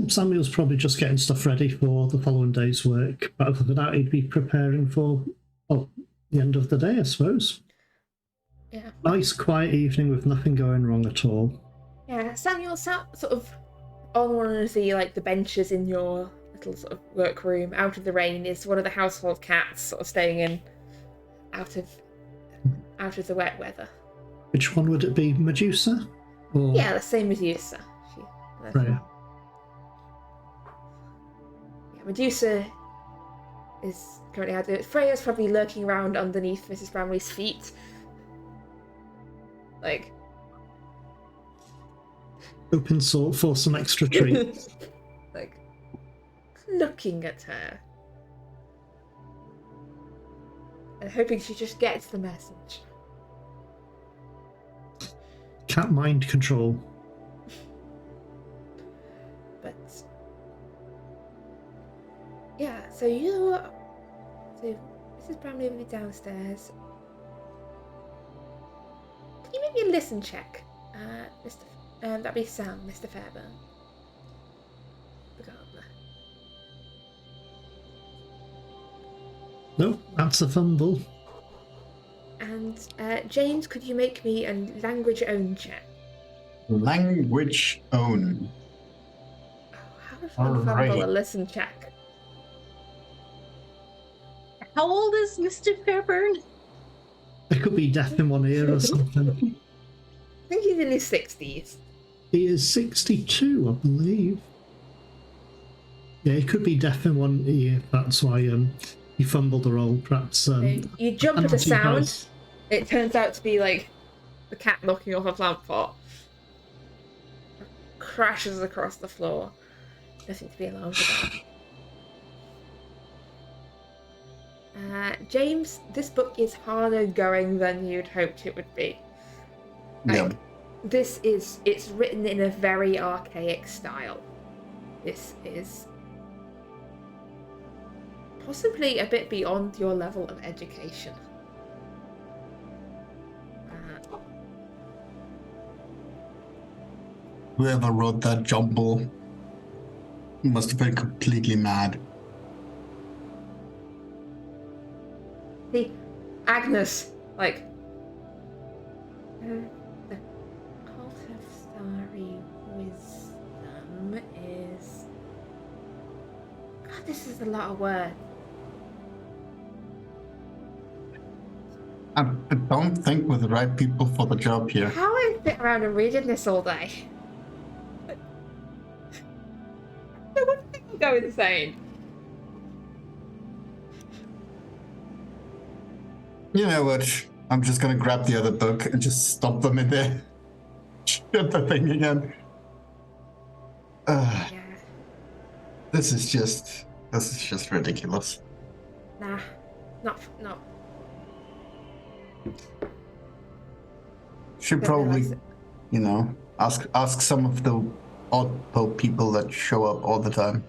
Samuel's probably just getting stuff ready for the following day's work, but other than that, he'd be preparing for the end of the day, I suppose. Yeah. Nice, quiet evening with nothing going wrong at all. Yeah, Samuel sat sort of on one of the benches in your little sort of workroom. Out of the rain is one of the household cats, sort of staying in out of the wet weather. Which one would it be, Medusa? Or... Yeah, the same as Medusa. Right. Yeah, Medusa is currently out there. Freya's probably lurking around underneath Mrs. Bramley's feet. Like... Open sort for some extra treats. like, looking at her. And hoping she just gets the message. Cat mind control. But... yeah, so Mrs. Bramley will be downstairs. Can you make me a listen check, Mr. That'd be Sam, Mr. Fairburn. The gardener. No, that's a fumble. And James, could you make me a language own check? Language own. Oh, how does one fumble Alright. a listen check? How old is Mr. Fairburn? It could be deaf in one ear or something. I think he's in his 60s. He is 62, I believe. Yeah, he could be deaf in one ear. That's why he fumbled the roll. Perhaps. You jump at a penalty sound. dice. It turns out to be like the cat knocking off a plant pot. Crashes across the floor. Nothing to be alarmed about. James, this book is harder going than you'd hoped it would be. Yeah. It's written in a very archaic style. This is possibly a bit beyond your level of education. Whoever wrote that jumble must have been completely mad. See, Agnes, like, the cult of starry wisdom is... God, this is a lot of words. I don't think we're the right people for the job here. How am I sitting around and reading this all day? No wonder people go insane. You know what? I'm just gonna grab the other book and just stomp them in there. Shut the thing again. Yeah. This is just ridiculous. Nah. Not. Should probably, ask some of the odd people that show up all the time.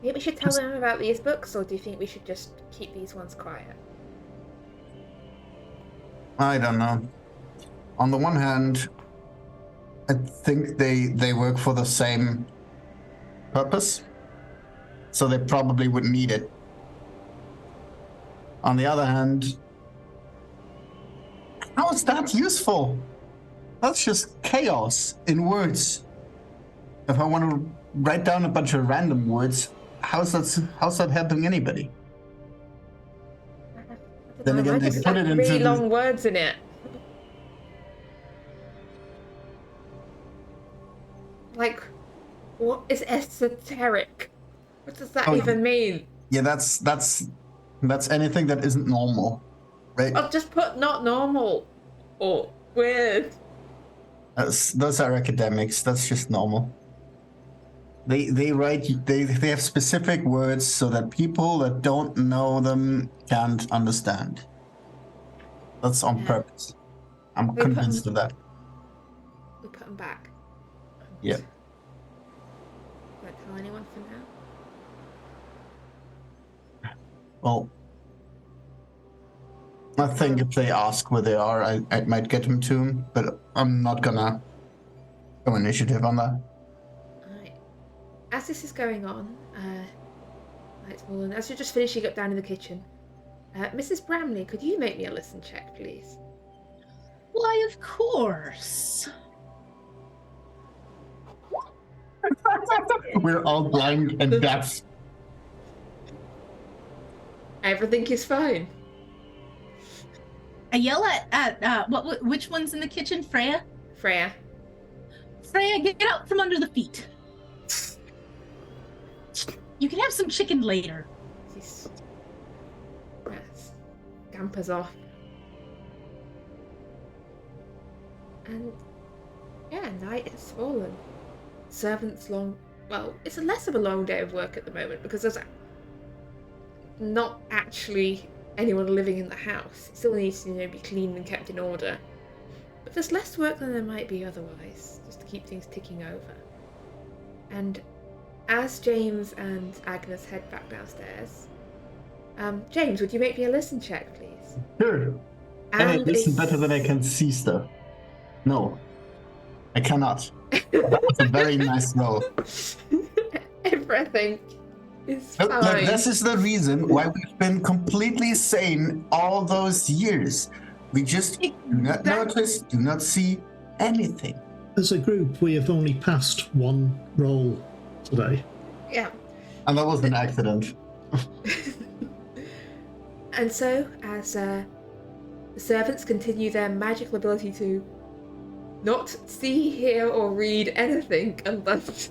Maybe we should tell them about these books, or do you think we should just keep these ones quiet? I don't know. On the one hand, I think they work for the same purpose, so they probably wouldn't need it. On the other hand, how is that useful? That's just chaos in words. If I want to write down a bunch of random words, how's that helping anybody? Then again, Mine they has put it into really the... long words in it. Like, what is esoteric? What does that Oh, even mean? Yeah, that's anything that isn't normal, right? I'll just put not normal or weird. Those are academics. That's just normal. They write they have specific words so that people that don't know them can't understand. That's on Yeah. purpose. I'm They put convinced of that. We put them back. Yeah. Won't tell anyone for now. Well, I think if they ask where they are, I might get them to them, but I'm not gonna go initiative on that. Alright. As this is going on, Light's fallen. As you're just finishing up down in the kitchen, Mrs. Bramley, could you make me a listen check, please? Why, of course. We're all blind and deaf. Everything is fine. I yell at which one's in the kitchen? Freya? Freya. Freya, get out from under the feet. You can have some chicken later. She's... scampers off. And yeah, night has fallen. Servants long... Well, it's less of a long day of work at the moment because there's not actually anyone living in the house. It still needs to, be cleaned and kept in order. But there's less work than there might be otherwise, just to keep things ticking over. And as James and Agnes head back downstairs, James, would you make me a listen check, please? Sure. Can I listen better than I can see stuff? No, I cannot. That's a very nice roll. Everything is fine. Look, this is the reason why we've been completely sane all those years. We just do not notice, do not see anything. As a group, we have only passed one roll today. Yeah. And that was an accident. And so, as the servants continue their magical ability to not see, hear, or read anything unless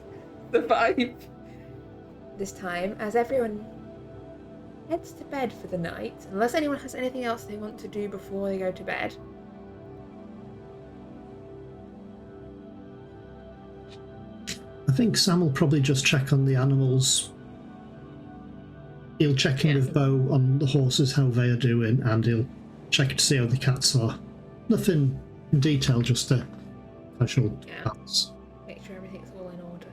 survive this time, as everyone heads to bed for the night, unless anyone has anything else they want to do before they go to bed. I think Sam will probably just check on the animals. He'll check in with Bo on the horses, how they are doing, and he'll check to see how the cats are. Nothing in detail, just a casual glance. Make sure everything's all in order.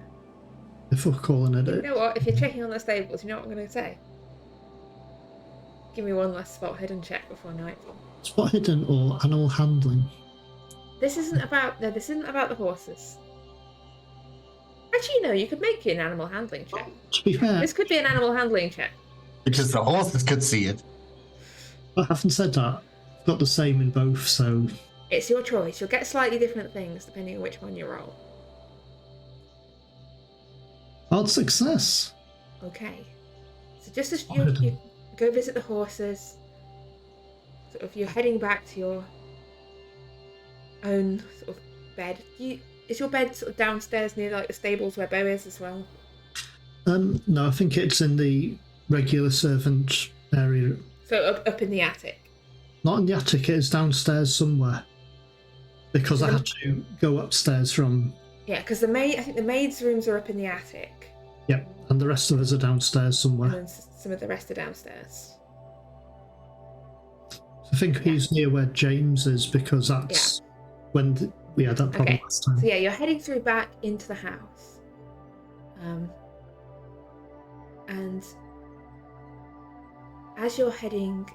If we're calling it You know what? If you're checking on the stables, you know what I'm going to say? Give me one last spot hidden check before nightfall. spot hidden or animal handling. This isn't about the horses. Actually, no, you could make it an animal handling check. To be fair, This could be an animal handling check. Because the horses could see it. I haven't said that. I've got the same in both, so It's your choice. You'll get slightly different things depending on which one you roll. odd success. Okay. So just as you go visit the horses, sort of you're heading back to your own sort of bed. Is your bed sort of downstairs near like the stables where Bo is as well? No, I think it's in the regular servant area. So up in the attic. Not in the attic, it is downstairs somewhere. Because I had to go upstairs from... Yeah, because I think the maids' rooms are up in the attic. Yep, and the rest of us are downstairs somewhere. And then some of the rest are downstairs. I think he's near where James is, because that's when we had that problem last time. So yeah, you're heading through back into the house. And as you're heading,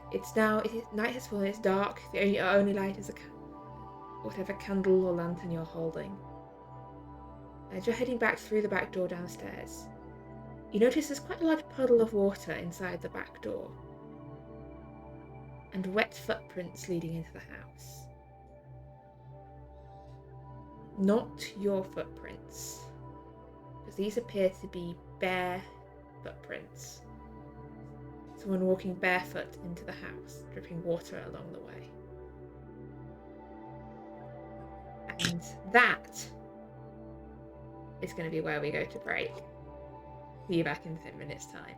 night has fallen, it's dark, your only light is whatever candle or lantern you're holding. As you're heading back through the back door downstairs, you notice there's quite a large puddle of water inside the back door. And wet footprints leading into the house. Not your footprints, because these appear to be bare footprints. someone walking barefoot into the house, dripping water along the way. And that is going to be where we go to break. See you back in 10 minutes' time.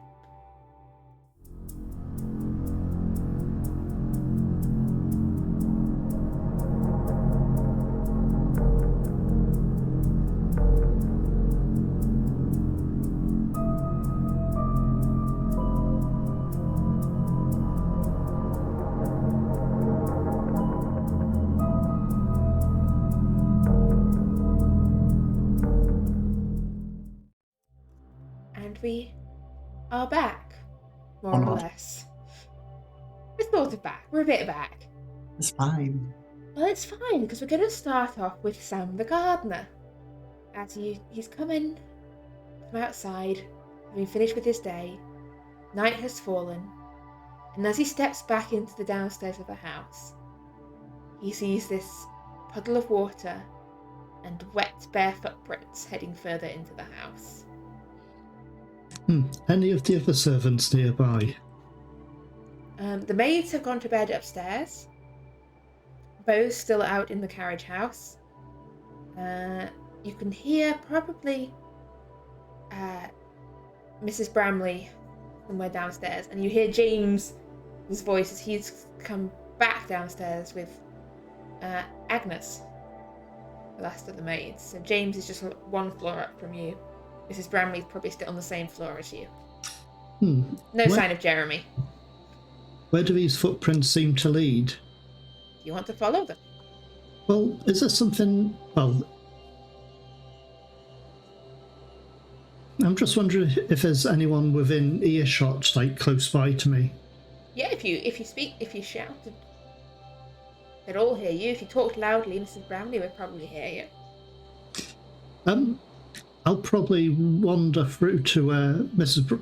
And we are back, more Or or not. less. We're sort of back. We're a bit back. It's fine. Well, it's fine, because we're going to start off with Sam the gardener. He's coming from outside, having finished with his day. Night has fallen, and as he steps back into the downstairs of the house, he sees this puddle of water and wet, bare footprints heading further into the house. Any of the other servants nearby? The maids have gone to bed upstairs. Bo's still out in the carriage house. You can hear probably Mrs. Bramley somewhere downstairs, and you hear James's voice as he's come back downstairs with Agnes, the last of the maids. So James is just one floor up from you. Mrs. Bramley's probably still on the same floor as you. No sign of Jeremy. Where do these footprints seem to lead? Do you want to follow them? Well, is there something... Well, I'm just wondering if there's anyone within earshot, like, close by to me. Yeah, if you shouted, they'd all hear you. If you talked loudly, Mrs. Bramley would probably hear you. I'll probably wander through to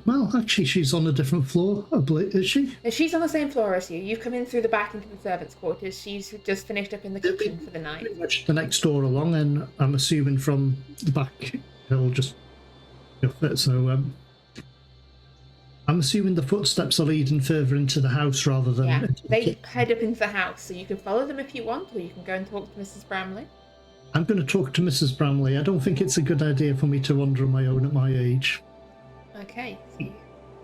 well, actually, she's on a different floor, I believe, is she? No, she's on the same floor as you. You've come in through the back into the servants' quarters. She's just finished up in the kitchen for the night. Pretty much the next door along, and I'm assuming from the back it'll just fit. So I'm assuming the footsteps are leading further into the house rather than... Yeah, they head up into the house, so you can follow them if you want, or you can go and talk to Mrs. Bramley. I'm going to talk to Mrs. Bramley. I don't think it's a good idea for me to wander on my own at my age. Okay, so you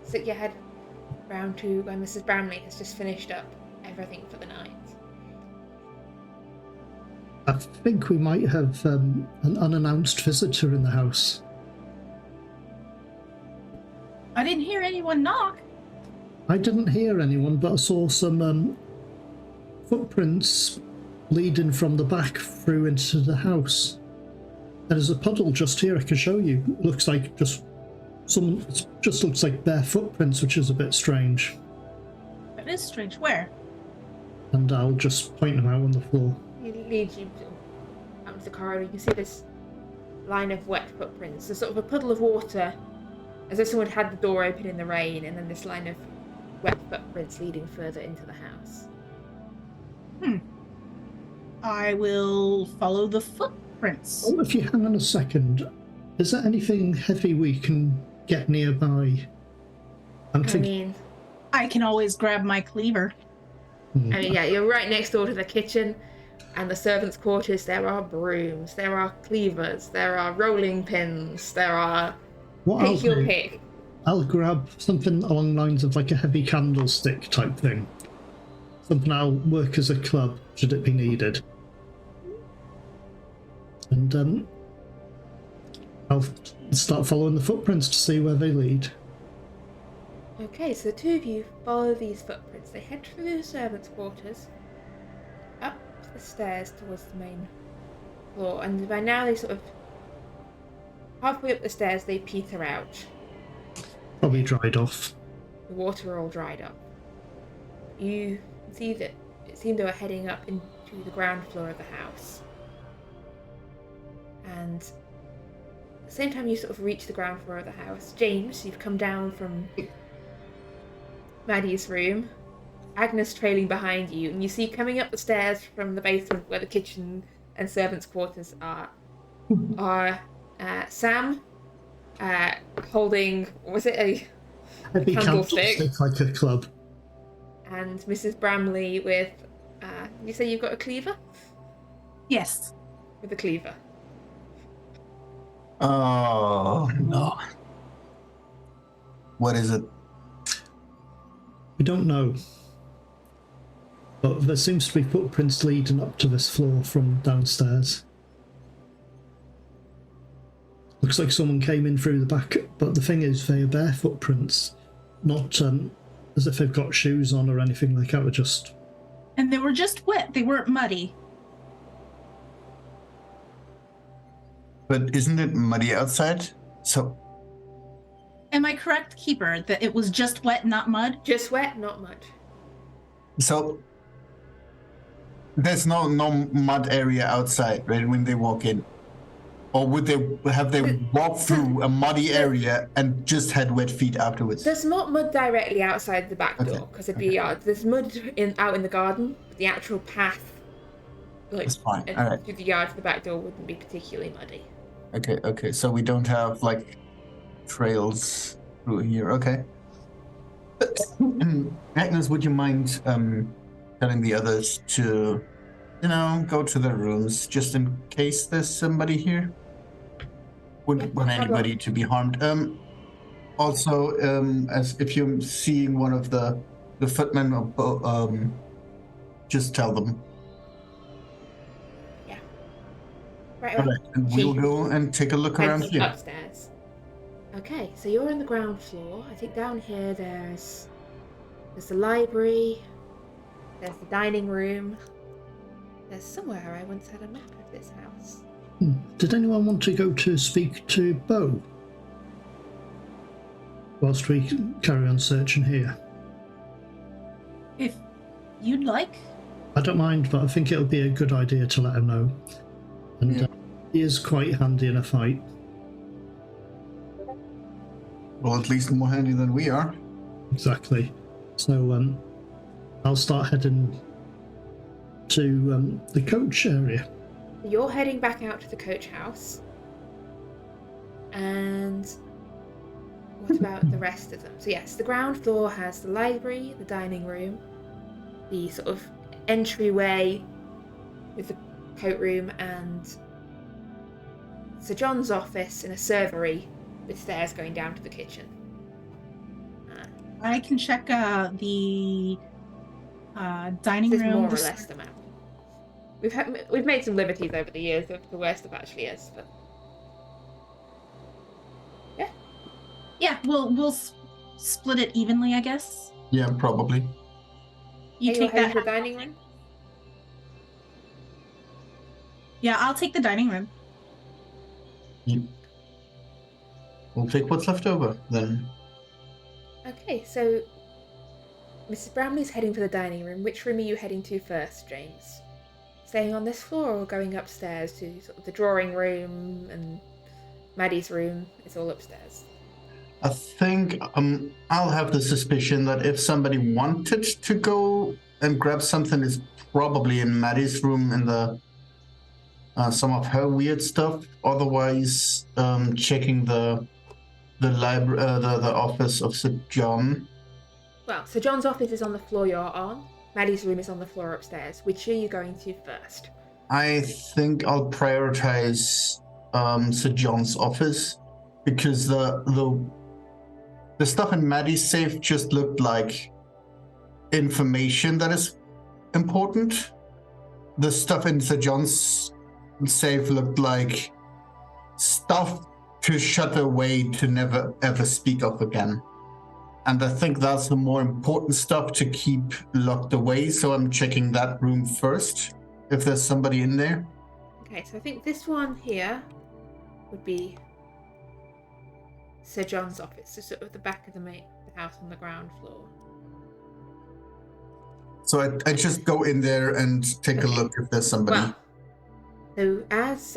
sit your head round to where Mrs. Bramley has just finished up everything for the night. I think we might have an unannounced visitor in the house. I didn't hear anyone knock. I didn't hear anyone, but I saw some footprints leading from the back through into the house. There's a puddle just here I can show you. Looks like just looks like bare footprints, which is a bit strange. That is strange. Where? And I'll just point them out on the floor. He leads you out to the corridor. You can see this line of wet footprints. There's sort of a puddle of water, as though someone had the door open in the rain, and then this line of wet footprints leading further into the house. I will follow the footprints. Oh, if you hang on a second, is there anything heavy we can get nearby? I can always grab my cleaver. Yeah, you're right next door to the kitchen and the servants' quarters. There are brooms, there are cleavers, there are rolling pins, there are... Pick your pick. I'll grab something along the lines of like a heavy candlestick type thing. Something I'll work as a club, should it be needed. And I'll start following the footprints to see where they lead. Okay, so the two of you follow these footprints. They head through the servants' quarters, up the stairs towards the main floor, and by now they sort of... halfway up the stairs, they peter out. Probably dried off. The water all dried up. You can see that it seemed they were heading up into the ground floor of the house. And at the same time you sort of reach the ground floor of the house, James, you've come down from Maddie's room, Agnes trailing behind you, and you see coming up the stairs from the basement where the kitchen and servants' quarters are Sam holding, was it a Heavy candlestick. candlestick like a club. And Mrs. Bramley with, you say you've got a cleaver? Yes. With a cleaver. Oh no. What is it? We don't know. But there seems to be footprints leading up to this floor from downstairs. Looks like someone came in through the back, but the thing is, they are bare footprints, not as if they've got shoes on or anything like that. They're just... And they were just wet. They weren't muddy. But isn't it muddy outside? So Am I correct, Keeper, that it was just wet, not mud? Just wet, not mud. There's no mud area outside, right, when they walk in? Or would they walked through a muddy area and just had wet feet afterwards? There's not mud directly outside the back Okay, door because it'd be a yard. There's mud out in the garden, but the actual path, like That's fine. All right. through the yard to the back door, wouldn't be particularly muddy. Okay. So we don't have like trails through here. Okay. Agnes, would you mind telling the others to, go to their rooms just in case there's somebody here? Wouldn't want anybody to be harmed. Also, as if you're seeing one of the footmen, just tell them. Yeah. Right. All right, and we'll go and take a look around here. Upstairs. Okay, so you're on the ground floor. I think down here there's the library. There's the dining room. There's somewhere I once had a map of this house. Did anyone want to go to speak to Bo? Whilst we carry on searching here. If you'd like. I don't mind, but I think it'll be a good idea to let him know. And he is quite handy in a fight. Well, at least more handy than we are. Exactly. So I'll start heading to the coach area. You're heading back out to the coach house. And what about the rest of them? So yes, the ground floor has the library, the dining room, the sort of entryway with the coat room, and Sir John's office in a servery with stairs going down to the kitchen. I can check the dining This is room. more or less the map. We've made some liberties over the years of the where stuff actually is, but yeah, we'll split it evenly, I guess. Yeah, probably. You take heading that. to the dining room. Yeah, I'll take the dining room. We'll take what's left over then. Okay, so Mrs. Bramley's heading for the dining room. Which room are you heading to first, James? Staying on this floor or going upstairs to sort of the drawing room and Maddie's room? It's all upstairs. I think I'll have the suspicion that if somebody wanted to go and grab something, it's probably in Maddie's room in the some of her weird stuff. Otherwise, checking the library, the office of Sir John. Well, Sir John's office is on the floor you're on. Maddie's room is on the floor upstairs. Which are you going to first? I think I'll prioritize Sir John's office because the stuff in Maddie's safe just looked like information that is important. The stuff in Sir John's safe looked like stuff to shut away to never ever speak of again. And I think that's the more important stuff to keep locked away, so I'm checking that room first, if there's somebody in there. Okay, so I think this one here would be Sir John's office, so sort of the back of the house on the ground floor. So I just go in there and take a look if there's somebody. Well, so as,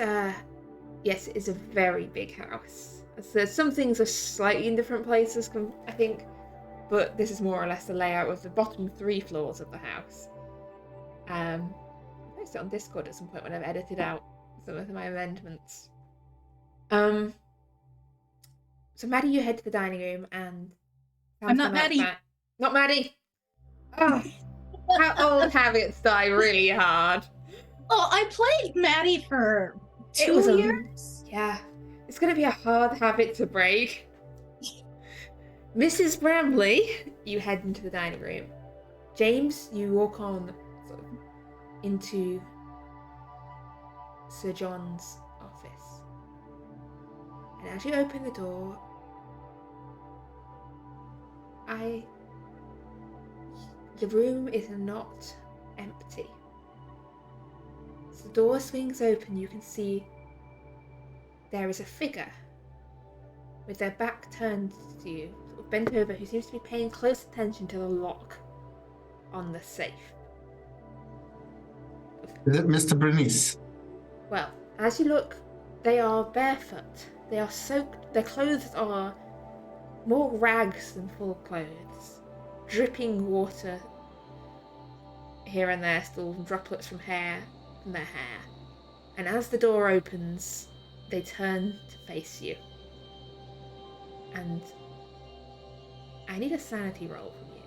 yes, it is a very big house. So some things are slightly in different places, I think, but this is more or less the layout of the bottom 3 floors of the house. I posted it on Discord at some point when I've edited out some of my amendments. So Maddie, you head to the dining room, and I'm not Sounds Maddie. Not Maddie. Oh, how old habits die really hard. Oh, I played Maddie for It was 2 years. Yeah, it's going to be a hard habit to break. Mrs. Bramley, you head into the dining room. James, you walk on sort of into Sir John's office. And as you open the door, the room is not empty. As the door swings open, you can see there is a figure with their back turned to you, sort of bent over, who seems to be paying close attention to the lock on the safe. Is it Mr. Bernice? Well, as you look, they are barefoot. They are soaked. Their clothes are more rags than full clothes, dripping water here and there, still droplets from their hair. And as the door opens, they turn to face you. And I need a sanity roll from you.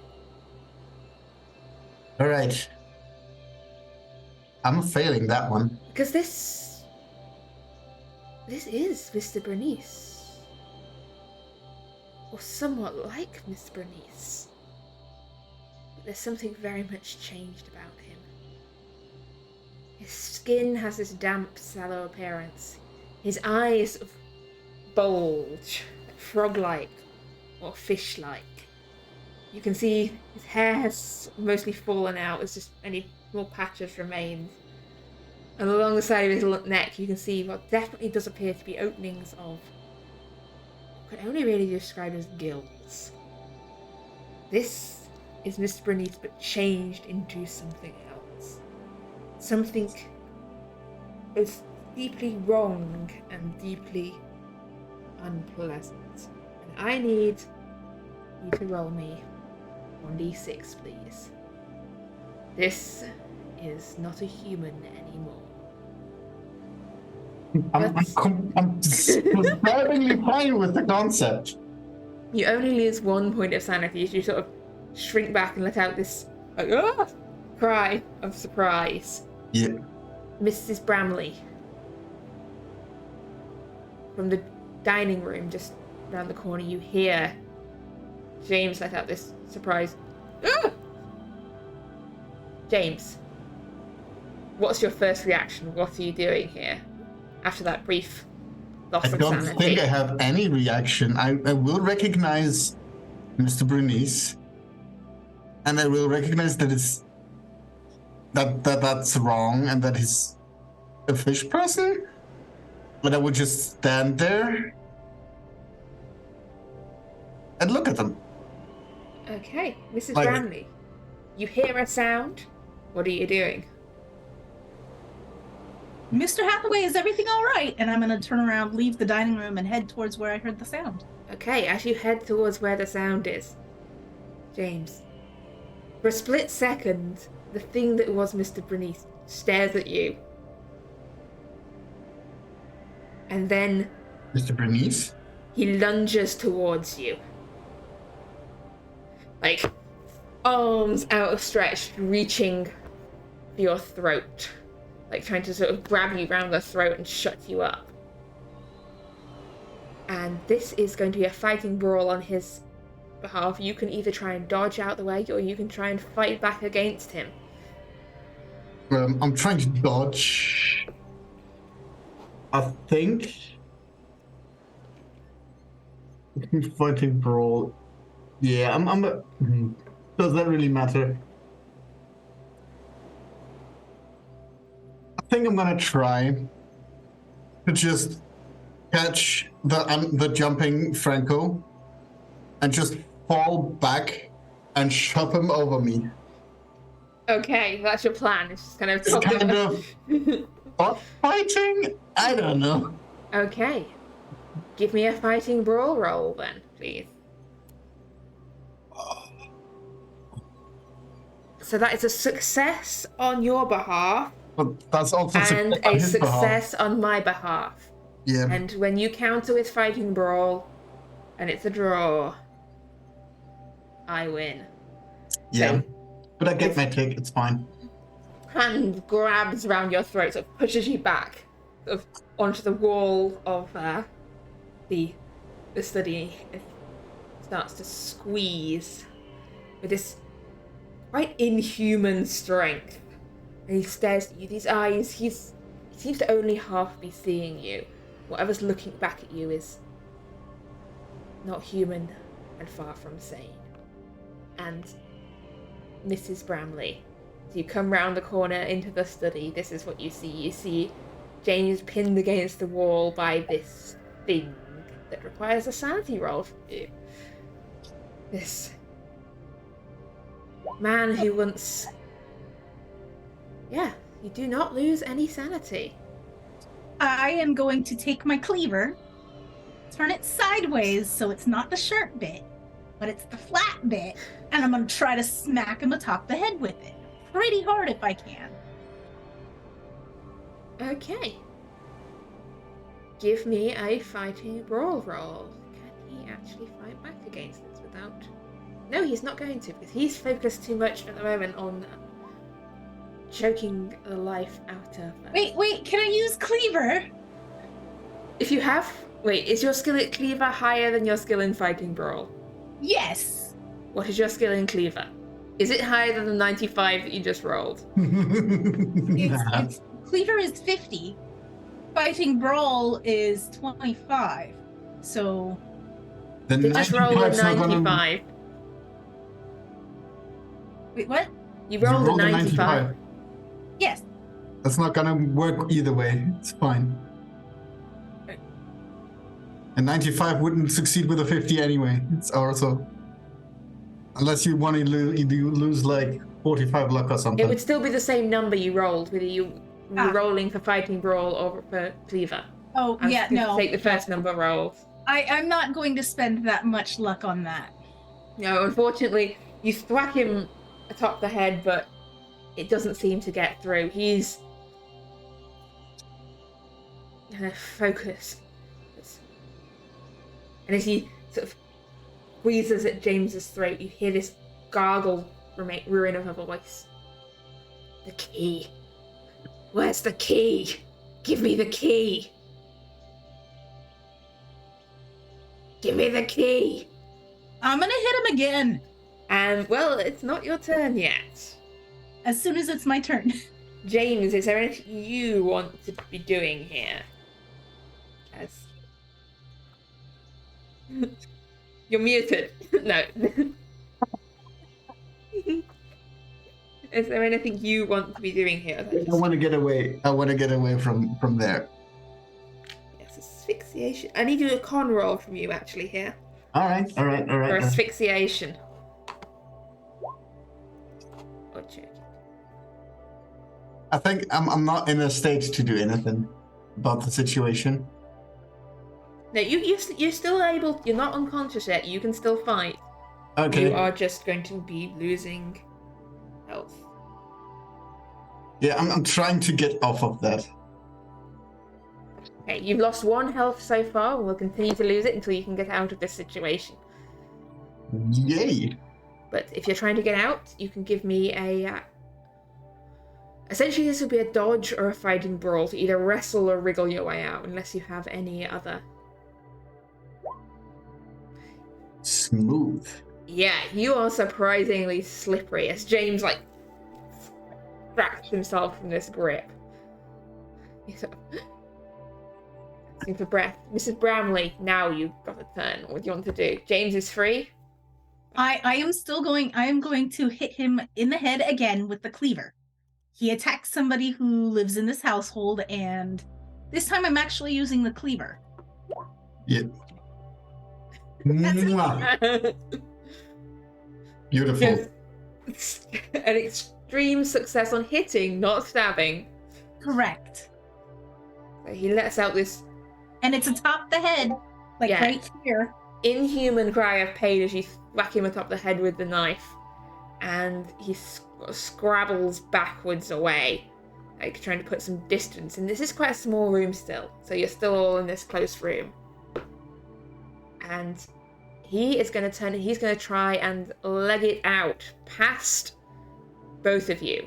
All right. I'm failing that one. Because this is Mr. Bernice. Or somewhat like Mr. Bernice. But there's something very much changed about him. His skin has this damp, sallow appearance. His eyes bulge, frog-like or fish-like. You can see his hair has mostly fallen out, there's just any small patches remain. And along the side of his neck, you can see what definitely does appear to be openings of what could only really be described as gills. This is Mr. Bernice, but changed into something else. Something both deeply wrong and deeply unpleasant. And I need you to roll me 1d6, please. This is not a human anymore. I'm disturbingly fine with the concept. You only lose 1 point of sanity as you sort of shrink back and let out this cry of surprise. Yeah. Mrs. Bramley, from the dining room just round the corner, you hear James let out this surprise. Ah! James, what's your first reaction? What are you doing here after that brief loss I of don't sanity? think I have any reaction. I will recognize Mr. Bernice, and I will recognize that that's wrong and that he's a fish person. But I would just stand there and look at them. Okay, Mrs. Like- Bramley, you hear a sound. What are you doing? Mr. Hathaway, is everything all right? And I'm going to turn around, leave the dining room, and head towards where I heard the sound. Okay, as you head towards where the sound is, James, for a split second, the thing that was Mr. Bernice stares at you. And then Mr. Bernice? he lunges towards you. Like, arms outstretched, reaching for your throat. Like, trying to sort of grab you round the throat and shut you up. And this is going to be a fighting brawl on his behalf. You can either try and dodge out the way, or you can try and fight back against him. I'm trying to dodge. I think. Fighting brawl. Yeah, does that really matter? I think I'm gonna try to just catch the jumping Franco and just fall back and shove him over me. Okay, that's your plan. It's just kind of It's top kind of... of fighting? I don't know. Okay. Give me a fighting brawl roll then, please. So that is a success on your behalf But that's also and success on a his behalf. success on my behalf. Yeah. And when you counter with fighting brawl and it's a draw, I win. Yeah. So, But I get my take, it's fine. hand grabs around your throat, sort of pushes you back, sort of onto the wall of the study, and starts to squeeze with this quite inhuman strength. And he stares at you. These eyes, he seems to only half be seeing you. Whatever's looking back at you is not human and far from sane. And Mrs. Bramley, as you come round the corner into the study, this is what you see. You see James pinned against the wall by this thing that requires a sanity roll from you. This man who once... Yeah, you do not lose any sanity. I am going to take my cleaver, turn it sideways so it's not the sharp bit, but it's the flat bit, and I'm going to try to smack him atop the head with it. Pretty hard if I can. Okay. Give me a fighting brawl roll. Can he actually fight back against this without... No, he's not going to, because he's focused too much at the moment on choking the life out of... Wait, can I use cleaver? If you have... Wait, is your skill at Cleaver higher than your skill in fighting brawl? Yes. What is your skill in Cleaver? Is it higher than the 95 that you just rolled? It's cleaver is 50. Fighting brawl is 25. So Then They just rolled a 95's not gonna- 95. wait, what? You You rolled a rolled 95. Yes. That's not gonna work either way. It's fine. Right. And 95 wouldn't succeed with a 50 anyway. It's also... Unless you want to lose like 45 luck or something. It would still be the same number you rolled, whether you were rolling for fighting brawl or for Cleaver. Oh, I'm yeah, just gonna no. take the first number rolled. I'm not going to spend that much luck on that. No, unfortunately, you thwack him atop the head, but it doesn't seem to get through. He's focused. And as he sort of squeezes at James's throat, you hear this gargle ruin of a voice. The key. Where's the key? Give me the key. Give me the key. I'm gonna hit him again And, well, it's not your turn yet. as soon as it's my turn. James, is there anything you want to be doing here? As... You're muted. No. Is there anything you want to be doing here? I want to get away. I want to get away from there. Yes, asphyxiation. I need a con roll from you, actually, here. All right. For asphyxiation. Or check it. I think I'm not in a state to do anything about the situation. No, you're still able. You're not unconscious yet. You can still fight. Okay. You are just going to be losing health. Yeah, I'm trying to get off of that. Okay, you've lost 1 health so far, and we'll continue to lose it until you can get out of this situation. Yay! But if you're trying to get out, you can give me a... Essentially, this would be a dodge or a fighting brawl to either wrestle or wriggle your way out, unless you have any other... Smooth. Yeah, you are surprisingly slippery, as James, extracts himself from this grip. He's sort of... asking for breath. Mrs. Bramley, now you've got a turn. What do you want to do? James is free. I am going to hit him in the head again with the cleaver. He attacks somebody who lives in this household, and this time I'm actually using the cleaver. Yeah. Mwah. Beautiful. Just an extreme success on hitting, not stabbing. Correct. So he lets out this And it's atop the head, Yeah. right here. inhuman cry of pain as you whack him atop the head with the knife, and he scrabbles backwards away, trying to put some distance. And this is quite a small room still, so you're still all in this close room. And he is going to turn. He's going to try and leg it out past both of you.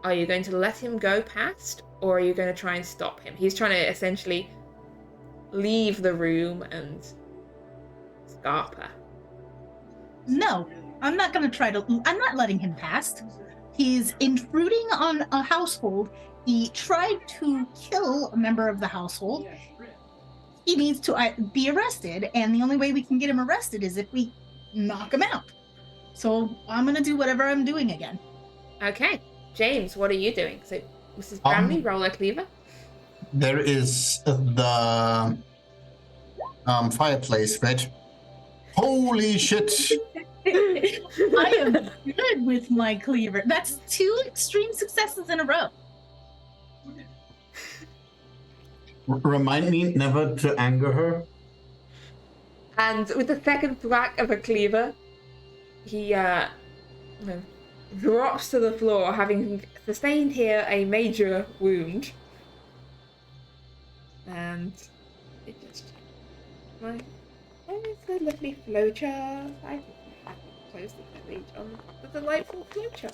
Are you going to let him go past, or are you going to try and stop him? He's trying to essentially leave the room and scarper. No, I'm not going to try to. I'm not letting him past. He's intruding on a household. He tried to kill a member of the household. He needs to be arrested, and the only way we can get him arrested is if we knock him out. So I'm going to do whatever I'm doing again. Okay. James, what are you doing? So, Mrs. Bramley, roll a cleaver. There is the fireplace, right? Holy shit! I am good with my cleaver. That's 2 extreme successes in a row. Remind me never to anger her. And with the second whack of a cleaver, he drops to the floor, having sustained here a major wound. And it just... Right. Where's the lovely flowchart? I close the page on the delightful flowchart.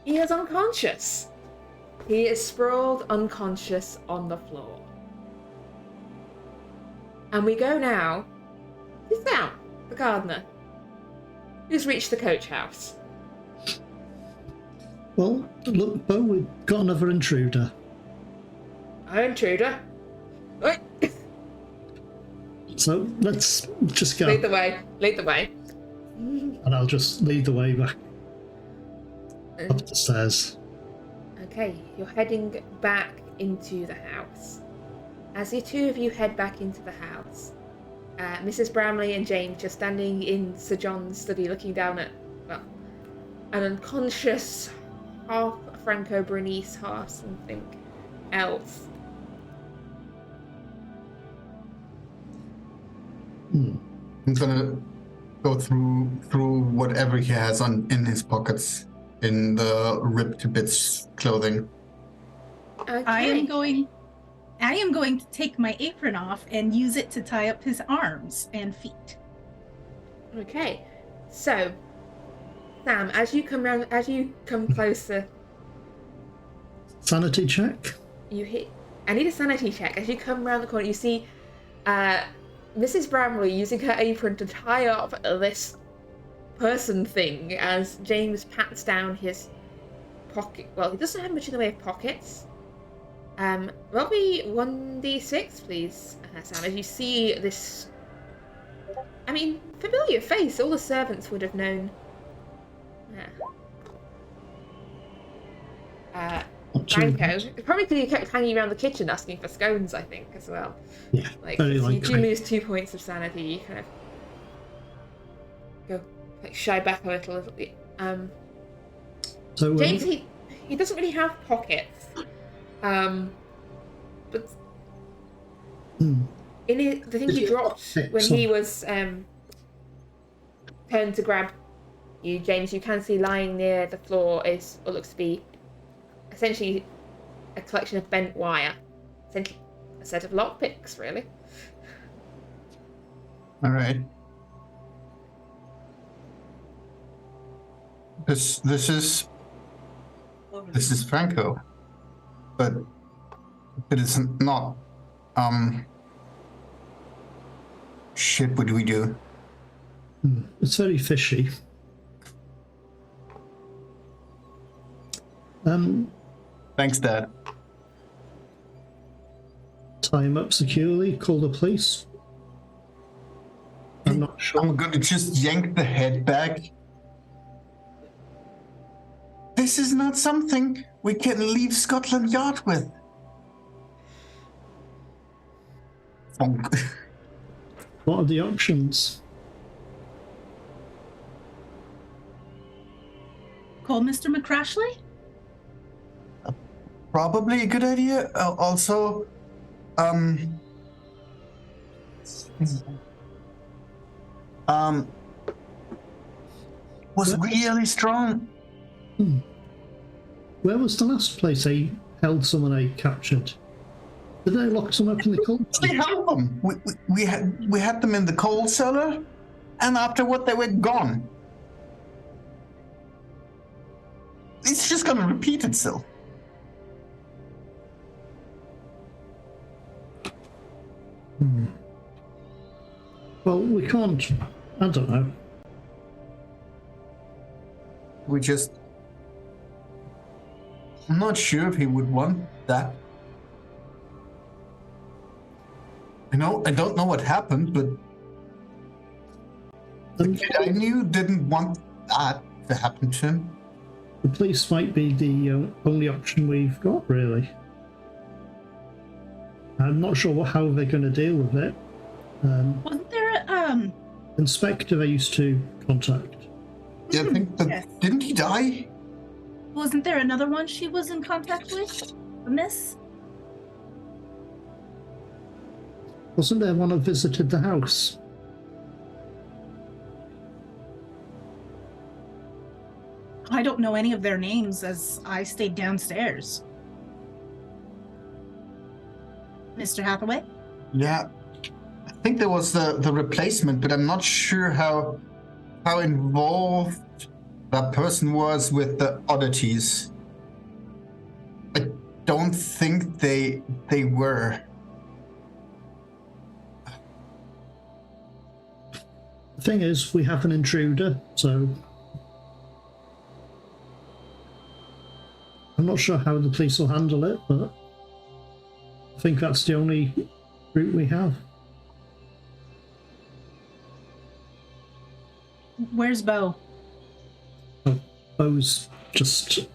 He is unconscious. He is sprawled unconscious on the floor. And we go now to Sam, the gardener, who's reached the coach house. Well, look, Bo, we've got another intruder. An intruder? Wait. So let's just go. Lead the way. Lead the way. And I'll just lead the way back up the stairs. Okay, you're heading back into the house. As the two of you head back into the house, Mrs. Bramley and James just standing in Sir John's study looking down at, well, an unconscious half Franco-Bernese, half something else. I'm gonna go through whatever he has in his pockets in the ripped to bits clothing. Okay. I am going to take my apron off and use it to tie up his arms and feet. Okay, so Sam, as you come closer, Sanity check. you hit. I need a sanity check. As you come around the corner, you see Mrs. Bramley using her apron to tie up this person thing as James pats down his pocket. Well, he doesn't have much in the way of pockets. Roll me 1d6, please, Sam, as you see this, I mean, familiar face. All the servants would have known. Franco. Probably because he kept hanging around the kitchen asking for scones, I think, as well. Yeah, Like, very if you do likely. lose 2 points of sanity, you kind of go, like, shy back a little bit. So James, he doesn't really have pockets. But in the thing he dropped when he was turned to grab you, James, you can see lying near the floor is what looks to be essentially a collection of bent wire. Essentially a set of lockpicks, really. All right. This is Franco, but it is not. Shit, what do we do? It's very fishy. Thanks, Dad. Tie him up securely, call the police. I'm not sure. I'm gonna just yank the head back. This is not something we can leave Scotland Yard with. What are the options? Call Mr. McCrashley? Probably a good idea. Also, was really strong. Where was the last place they held someone they captured? Did they lock them up in the cold? We had them. We had them in the coal cellar, and afterward they were gone. It's just gonna repeat itself. Well, we can't. I don't know. We just... I'm not sure if he would want that. I don't know what happened, but the kid I knew didn't want that to happen to him. The police might be the only option we've got, really. I'm not sure how they're going to deal with it. Wasn't there Inspector they used to contact. Yeah, I think that... yes. Didn't he die? Wasn't there another one she was in contact with? A miss? Wasn't there one that visited the house? I don't know any of their names as I stayed downstairs. Mr. Hathaway? Yeah. I think there was the replacement, but I'm not sure how involved that person was with the oddities. I don't think they were. The thing is, we have an intruder, so I'm not sure how the police will handle it, but I think that's the only route we have. Where's Bo? Bo's just...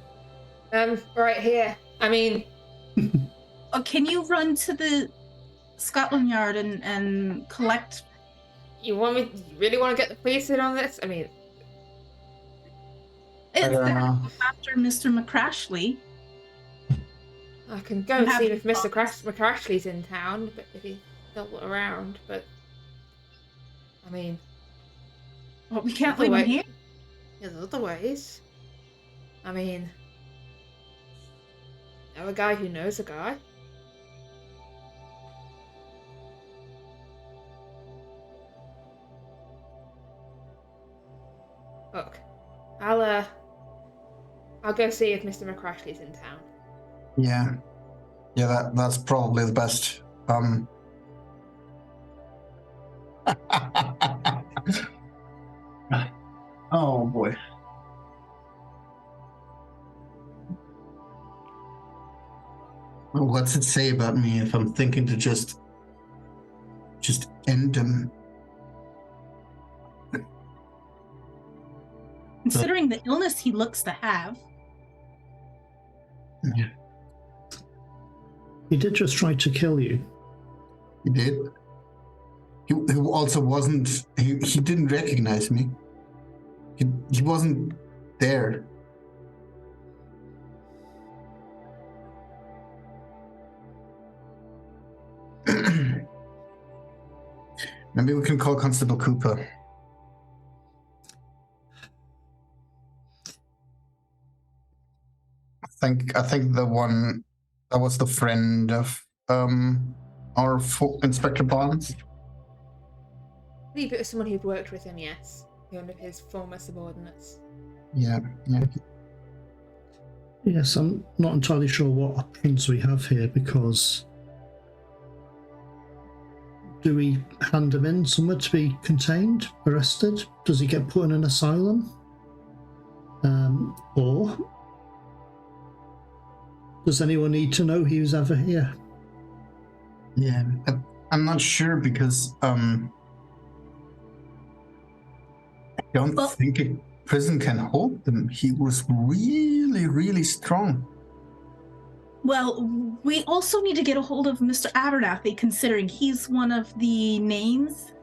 right here. I mean, Can you run to the Scotland Yard and collect? you really want to get the police in on this? I mean, It's don't know. after Mr. McCrashley. I can go and see if Mr. McCrashley's in town, but if he's still around. But I mean, Well, we can't leave him here. there's other ways. I mean, know a guy who knows a guy. Look, I'll go see if Mr. McCrashley's in town. Yeah. Yeah, that's probably the best. Oh boy. What's it say about me if I'm thinking to just end him? Considering the illness he looks to have. Yeah, He did just try to kill you. he did. He also wasn't. He didn't recognize me. He wasn't there. Maybe we can call Constable Cooper. I think the one that was the friend of our Inspector Barnes. I believe it was someone who'd worked with him, yes. One of his former subordinates. Yeah. Yes, I'm not entirely sure what options we have here, because do we hand him in somewhere to be contained, arrested? Does he get put in an asylum? Or does anyone need to know he was ever here? Yeah, I'm not sure because I don't think a prison can hold him. He was really, really strong. Well, we also need to get a hold of Mr. Abernathy, considering he's one of the names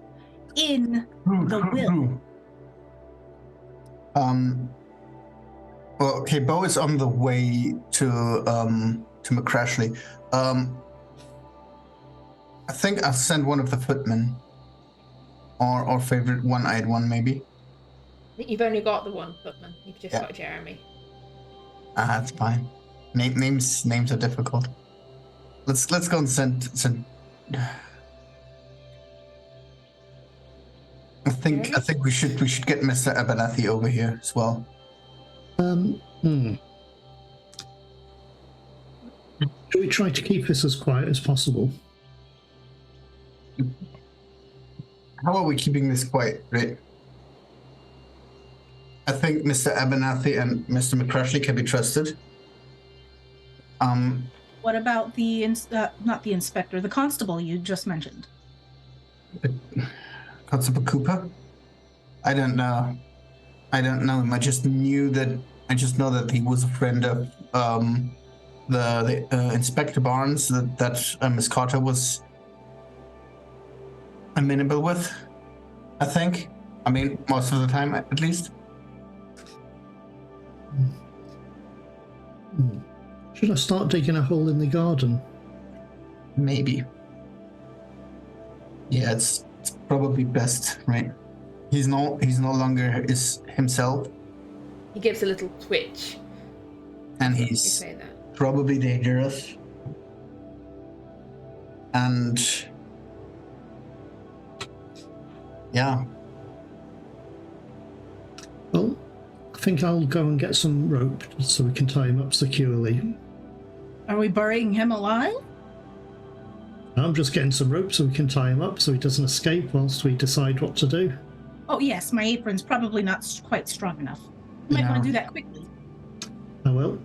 in the will. Well, okay, Bo is on the way to McCrashley. I think I'll send one of the footmen, or our favorite one-eyed one, maybe. I think you've only got the one footman. You've just got Jeremy. That's fine. Names are difficult. let's go and send. I think we should get Mr. Abernathy over here as well. Should we try to keep this as quiet as possible? How are we keeping this quiet, right? I think Mr. Abernathy and Mr. McCrashley can be trusted. What about the not the inspector, the constable you just mentioned? Constable Cooper? I don't know. him. I just know that he was a friend of the Inspector Barnes that Miss Carter was amenable with, I think. I mean, most of the time, at least. Should I start digging a hole in the garden? Maybe. Yeah, it's probably best, right? He's no longer himself, He gives a little twitch. and You he's say that. probably dangerous. And yeah, Well, I think I'll go and get some rope so we can tie him up securely. Are we burying him alive? I'm just getting some rope so we can tie him up so he doesn't escape whilst we decide what to do. Oh yes, my apron's probably not quite strong enough. You might No. want to do that quickly. I will.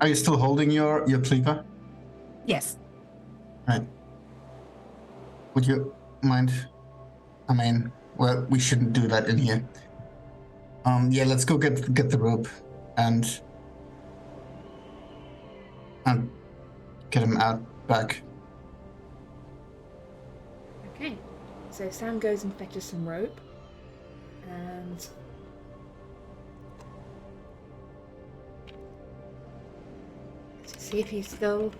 are you still holding your cleaver? Yes. Right. Would you mind? I mean, well, we shouldn't do that in here. Yeah, let's go get the rope and get him out back. Okay. So Sam goes and fetches some rope. And to see if he's still.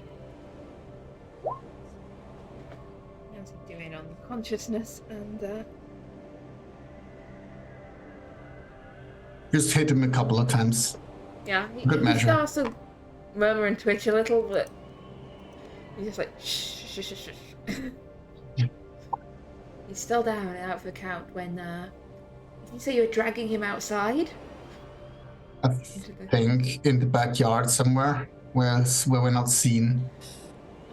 How's he doing on consciousness? And Just hit him a couple of times. yeah, Good he measure. starts to murmur and twitch a little, but he's just like shh, shh, shh, shh. He's still down and out for the count when did you say you were dragging him outside? I think in the backyard somewhere where we're not seen.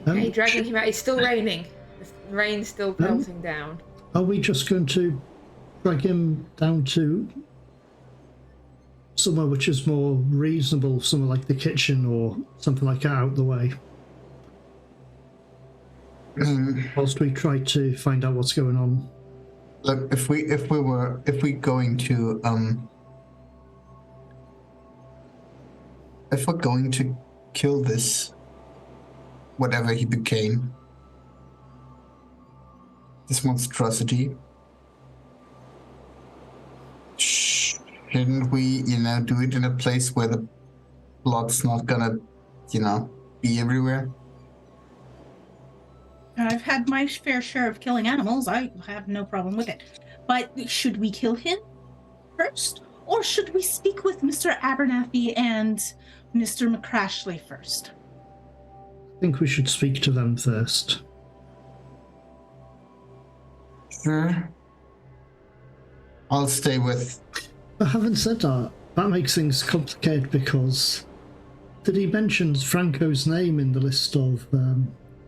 Okay, dragging him out. It's still raining. The rain's still pelting down. Are we just going to drag him down to somewhere which is more reasonable, somewhere like the kitchen or something like that out the way, whilst we try to find out what's going on? Look, if we're going to kill this, whatever he became, this monstrosity, shouldn't we, do it in a place where the blood's not gonna, be everywhere? I've had my fair share of killing animals. I have no problem with it. But should we kill him first? Or should we speak with Mr. Abernathy and Mr. McCrashley first? I think we should speak to them first. Sure. I'll stay with... But having said that, that makes things complicated because did he mention Franco's name in the list of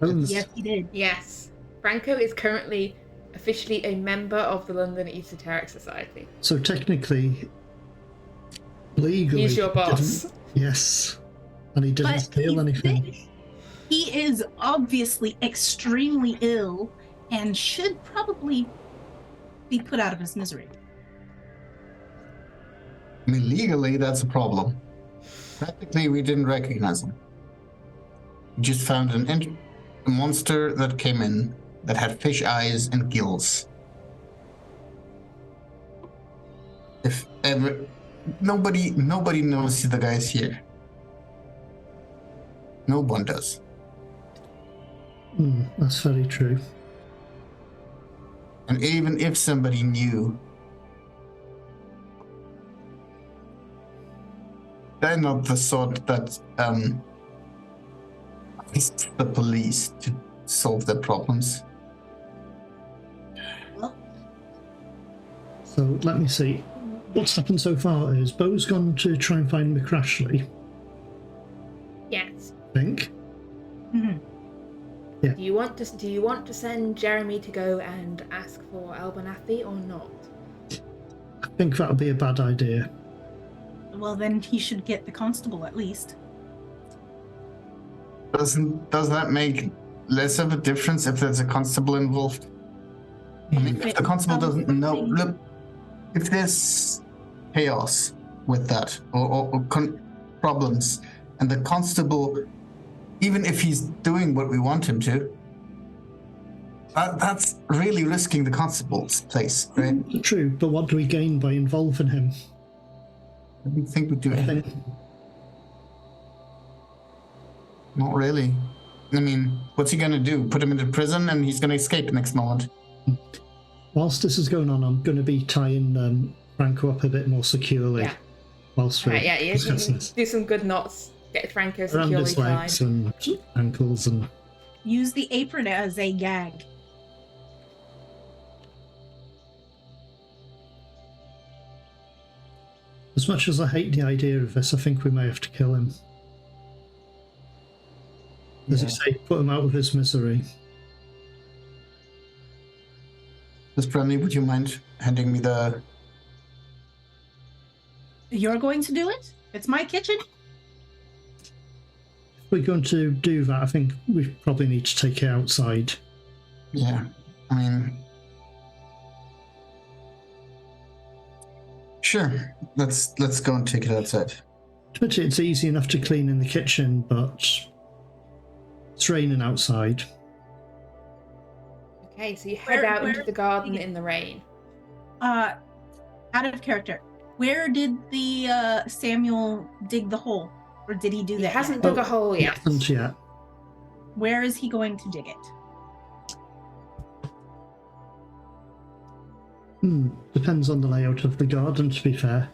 owners? Yes, he did. Yes. Franco is currently officially a member of the London Esoteric Society. So technically, legally, He's your boss. Yes. And he didn't But steal anything. He is obviously extremely ill and should probably be put out of his misery. I mean, legally, that's a problem. Practically, we didn't recognize him. We just found a monster that came in that had fish eyes and gills. If ever... Nobody knows the guy's here. No one does. That's very true. And even if somebody knew, they're not the sort that It's the police to solve their problems. Well, So let me see. What's happened so far is Bo's gone to try and find McCrashley, Yes. I think. mhm. Do you want to send Jeremy to go and ask for Albanathi or not? I think that'll be a bad idea. Well, then he should get the constable at least. Does that make less of a difference if there's a constable involved? I mean, if the constable doesn't know, look, if there's chaos with that or problems, and the constable, even if he's doing what we want him to, that's really risking the constable's place, right? True, but what do we gain by involving him? I don't think we do I anything. think Not really. I mean, what's he gonna do? Put him into prison and he's gonna escape next moment. whilst this is going on, I'm going to be tying Franco up a bit more securely. Yeah. Whilst we're Right, yeah, you discussing this. do some good knots. Get Franco Around securely his tied. legs and ankles and... Use the apron as a gag. As much as I hate the idea of this, I think we may have to kill him. As you say, put him out of his misery. Miss Bramley, would you mind handing me the... You're going to do it? It's my kitchen. If we're going to do that, I think we probably need to take it outside. Yeah, I mean... Sure, let's go and take it outside. Admittedly, it's easy enough to clean in the kitchen, but it's raining outside. Okay, so you head out into the garden in the rain. Out of character. Where did the Samuel dig the hole? Or did he do He that hasn't yet? dug a hole He yet. hasn't yet. Where is he going to dig it? Depends on the layout of the garden, to be fair.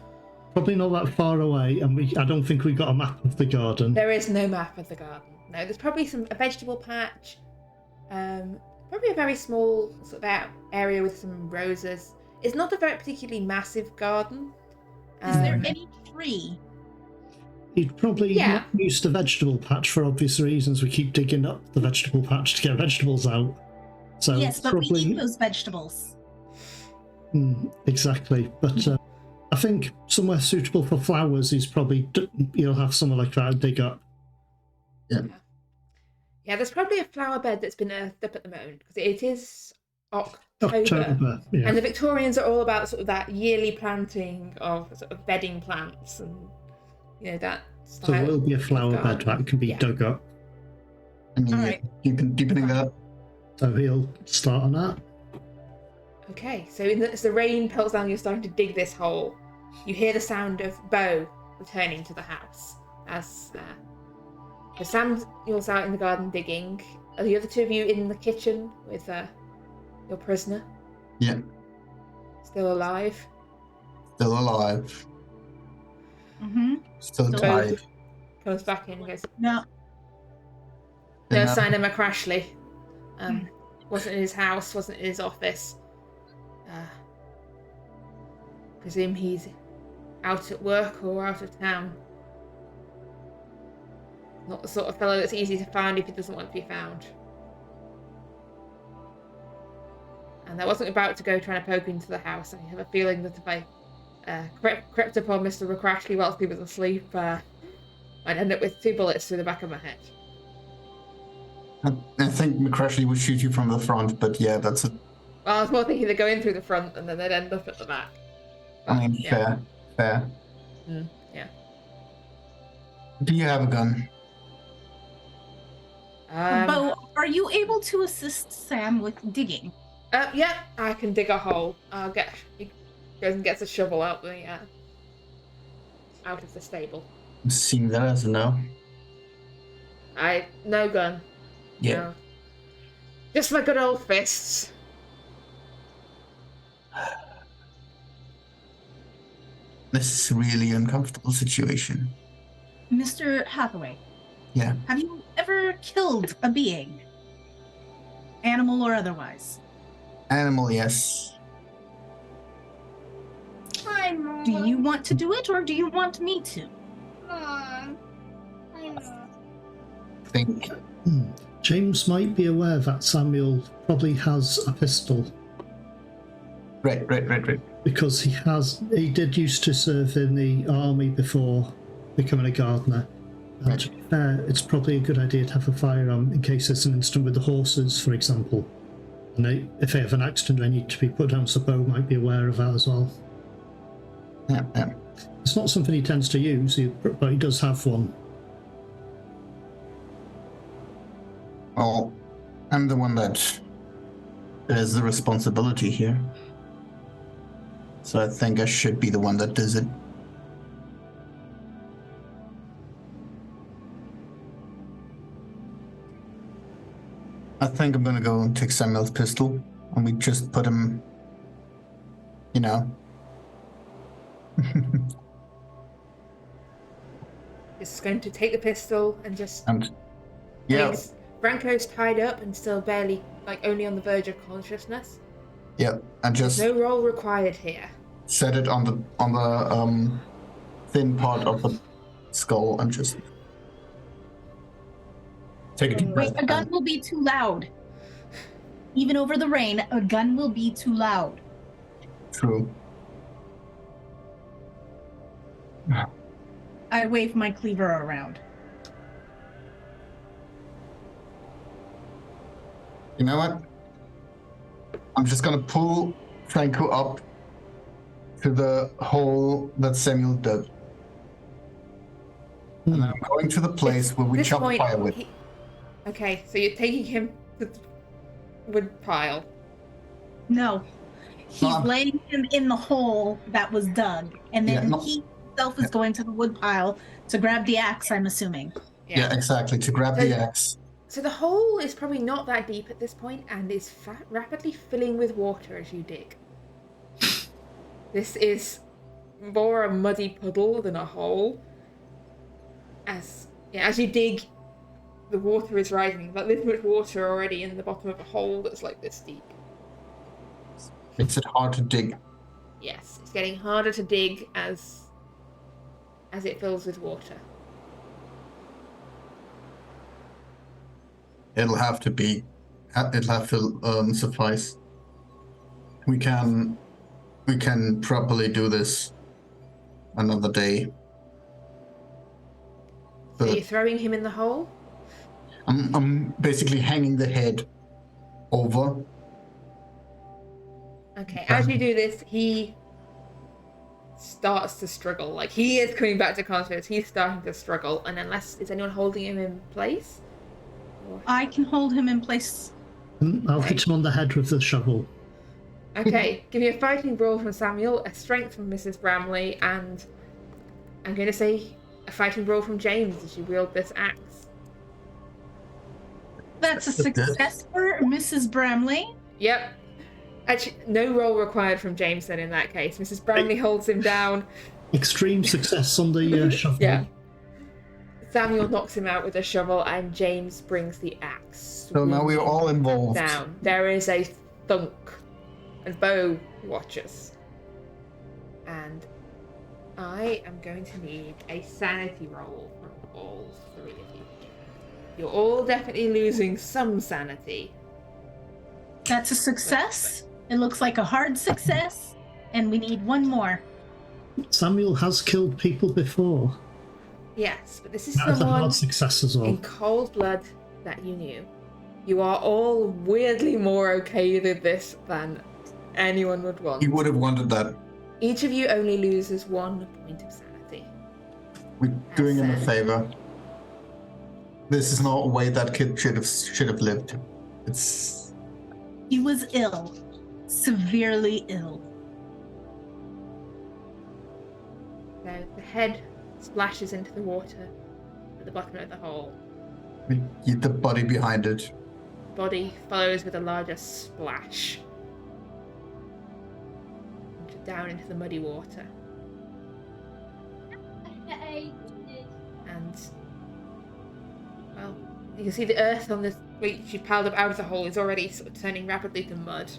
Probably not that far away, and I don't think we got a map of the garden. There is no map of the garden. No, there's probably a vegetable patch. Probably a very small sort of area with some roses. It's not a very particularly massive garden. Is there any tree? He'd probably Yeah. use the vegetable patch for obvious reasons. We keep digging up the vegetable patch to get vegetables out. So Yes, but probably... we eat those vegetables. Exactly, but I think somewhere suitable for flowers is probably you'll have somewhere like that to dig up. Yeah, there's probably a flower bed that's been earthed up at the moment because it is October. Yeah. And the Victorians are all about sort of that yearly planting of sort of bedding plants and that So style. there will be a flower of bed that can be dug up. I mean, Alright. you can deepening that. So he'll start on that. Okay, so as the rain pelts down, you're starting to dig this hole. You hear the sound of Bo returning to the house as so Samuel's out in the garden digging. Are the other two of you in the kitchen with your prisoner? Yeah, Still alive? still alive. Mm-hmm. Still Still tied. Comes back in and goes, No. no Yeah. sign of McCrashley. Wasn't in his house, wasn't in his office. Presume he's out at work or out of town. Not the sort of fellow that's easy to find if he doesn't want to be found. And I wasn't about to go trying to poke into the house. I have a feeling that if I crept upon Mr. McCrashley whilst he was asleep, I'd end up with 2 bullets through the back of my head. I think McCrashley would shoot you from the front, but yeah, that's a... Well, I was more thinking they'd go in through the front and then they'd end up at the back. I mean, Yeah. fair. Yeah. Do you have a gun? Bo, are you able to assist Sam with digging? Yeah, I can dig a hole. He goes and gets a shovel out of the stable. I'm seeing that as a no. No gun. Yeah. No. Just my good old fists. This is a really uncomfortable situation. Mr. Hathaway, Yeah. have you ever killed a being, animal or otherwise. Animal, yes. Hi, Mom. Do you want to do it or do you want me to? Mom. Hi, Mom. I think. James might be aware that Samuel probably has a pistol Right. because he did used to serve in the army before becoming a gardener. And Right. to be fair, it's probably a good idea to have a firearm in case there's an incident with the horses, for example. And if they have an accident, they need to be put down, so Bo might be aware of that as well. Yeah. It's not something he tends to use, but he does have one. Well, I'm the one that has the responsibility here. So I think I should be the one that does it. I think I'm gonna go and take Samuel's pistol and we just put him, you know. Is going to take the pistol and just. And yeah, Branko's tied up and still barely, only on the verge of consciousness. yeah, and just There's no roll required here. set it on the thin part of the skull and just take a deep breath. Wait, a gun will be too loud. Even over the rain, a gun will be too loud. True. I wave my cleaver around. You know what? I'm just gonna pull Franco up to the hole that Samuel dug. And then I'm going to the place where we This chop point, firewood. Okay, so you're taking him to the wood pile. No. He's laying him in the hole that was dug. And then he himself is going to the wood pile to grab the axe, I'm assuming. Yeah, exactly. To grab the axe. So the hole is probably not that deep at this point and is rapidly filling with water as you dig. This is more a muddy puddle than a hole. As you dig, the water is rising. Like, there's much water already in the bottom of a hole that's like this deep. Makes it hard to dig. Yes, it's getting harder to dig as it fills with water. It'll have to suffice. We can properly do this another day. So you're throwing him in the hole? I'm basically hanging the head over. Okay, as you do this, he starts to struggle. Like, he is coming back to consciousness. He's starting to struggle, and is anyone holding him in place? I can hold him in place. I'll hit him on the head with the shovel. Okay, give me a fighting brawl from Samuel, a strength from Mrs. Bramley, and I'm going to say a fighting brawl from James as you wield this axe. That's a success for Mrs. Bramley. Yep. Actually, no roll required from James then in that case. Mrs. Bramley holds him down. Extreme success on the shovel. Yeah. Samuel knocks him out with a shovel and James brings the axe. So now we're all involved. Down. There is a thunk. And Bo watches. And I am going to need a sanity roll from all three of you. You're all definitely losing some sanity. That's a success. It looks like a hard success. And we need one more. Samuel has killed people before. Yes, but this is That was a someone hard success as well. in cold blood that you knew. You are all weirdly more okay with this than anyone would want. He would have wanted that. Each of you only loses 1 point of sanity. We're doing him a favor. This is not a way that kid should have lived. He was ill. Severely ill. So the head splashes into the water at the bottom of the hole. We eat the body behind it. Body follows with a larger splash. Down into the muddy water. And, well, You can see the earth on this which you piled up out of the hole is already sort of turning rapidly to mud.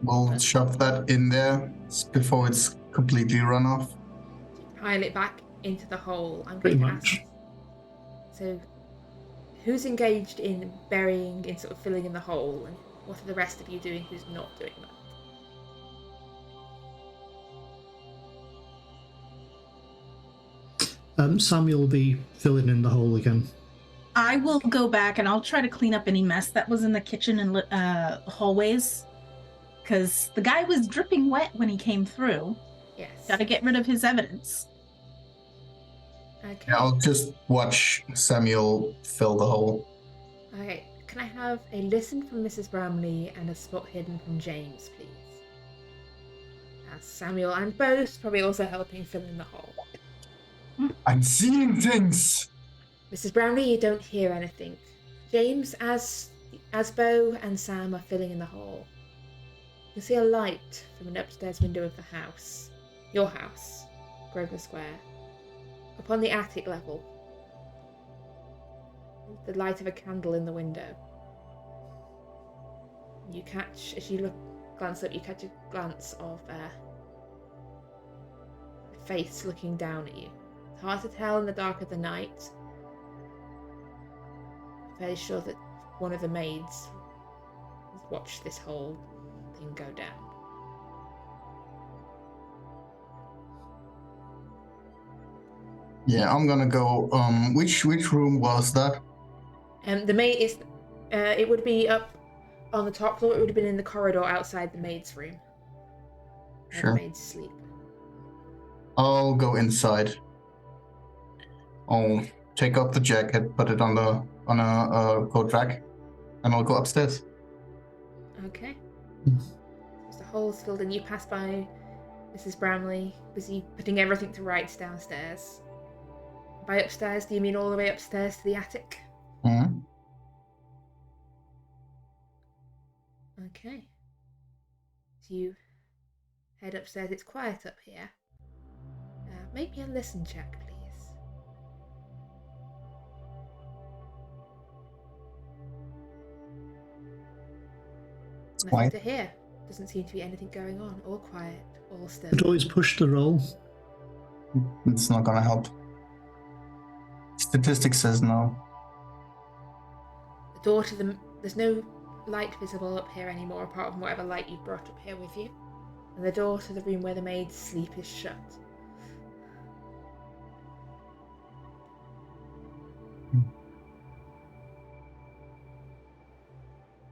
We'll shove that in there before it's completely run off. Pile it back into the hole. I'm Pretty going to much. ask. So, who's engaged in burying, in sort of filling in the hole, and what are the rest of you doing who's not doing that? Samuel will be filling in the hole again. I will go back and I'll try to clean up any mess that was in the kitchen and hallways. Because the guy was dripping wet when he came through. Yes. Gotta get rid of his evidence. Okay. I'll just watch Samuel fill the hole. Okay. Can I have a listen from Mrs. Bramley and a spot hidden from James, please? As Samuel and both probably also helping fill in the hole. I'm seeing things! Mrs. Brownlee, you don't hear anything. James, as Bo and Sam are filling in the hole, you see a light from an upstairs window of the house. Your house, Grosvenor Square. Upon the attic level. The light of a candle in the window. You catch, as you glance up, you catch a glance of a face looking down at you. It's hard to tell in the dark of the night. I'm fairly sure that one of the maids has watched this whole thing go down. Yeah, I'm gonna go. Which room was that? The maid is. It would be up on the top floor. It would have been in the corridor outside the maid's room. Where Sure. the maids sleep. I'll go inside. I'll take off the jacket, put it on a coat rack, and I'll go upstairs. Okay. As the hole's filled in, you pass by Mrs. Bramley, busy putting everything to rights downstairs. By upstairs, do you mean all the way upstairs to the attic? Hmm. Okay. So you head upstairs. It's quiet up here. Make me a listen check, please. It's Nothing quiet. to hear. Doesn't seem to be anything going on. All quiet. All still. Could always push the roll. It's not gonna help. Statistics says no. The door to the... There's no light visible up here anymore, apart from whatever light you brought up here with you. And the door to the room where the maids sleep is shut.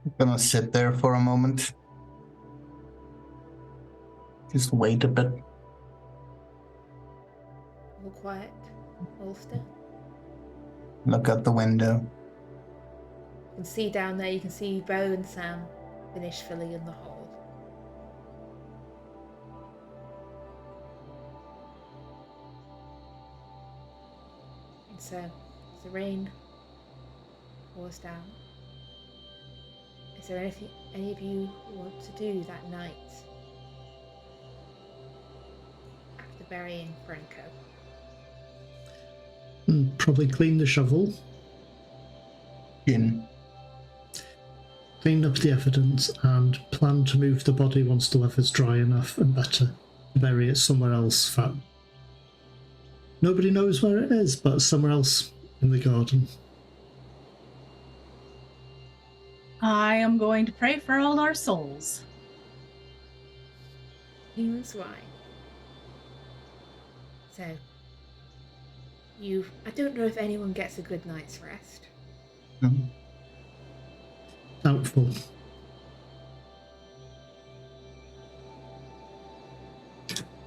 I'm gonna sit there for a moment. Just wait a bit. All quiet. All still. Look out the window. You can see down there, you can see Bo and Sam finish filling in the hole. And so, as the rain pours down, is there anything any of you want to do that night after burying Franco? Probably clean the shovel, In. clean up the evidence, and plan to move the body once the weather's dry enough and better to bury it somewhere else that nobody knows where it is, but somewhere else in the garden. I am going to pray for all our souls. Seems why. So, I don't know if anyone gets a good night's rest. Mhm. Doubtful.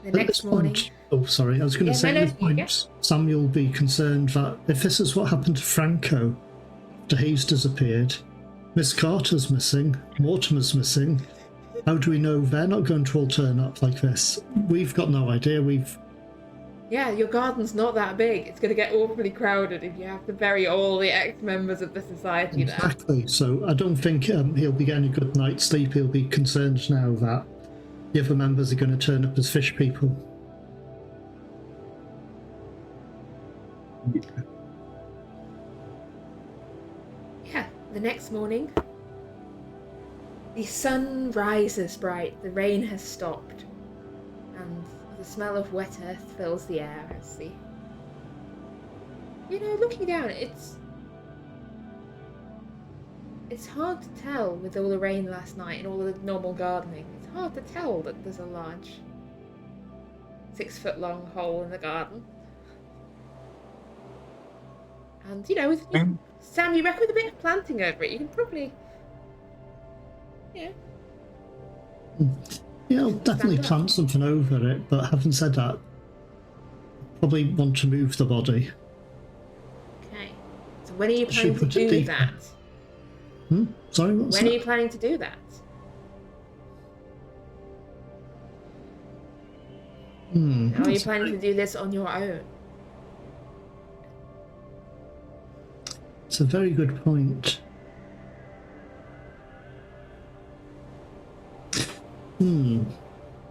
The At next this morning, point, oh, sorry, I was going to Yeah, say no, at no, this point, yeah. Samuel will be concerned that if this is what happened to Franco after Hayes disappeared, Miss Carter's missing, Mortimer's missing. How do we know they're not going to all turn up like this? We've got no idea. yeah, your garden's not that big. It's going to get awfully crowded if you have to bury all the ex-members of the society there. Exactly. So I don't think he'll be getting a good night's sleep. He'll be concerned now that the other members are going to turn up as fish people. The next morning, the sun rises bright, the rain has stopped, and the smell of wet earth fills the air as the... looking down, it's hard to tell with all the rain last night and all the normal gardening. It's hard to tell that there's a large 6-foot-long hole in the garden. And, Sam, you reckon with a bit of planting over it, you can probably... Yeah, I'll definitely plant something over it, but having said that, probably want to move the body. Okay. So when are you planning to do that? Sorry, what's that? When are you planning to do that? Are you planning to do this on your own? It's a very good point.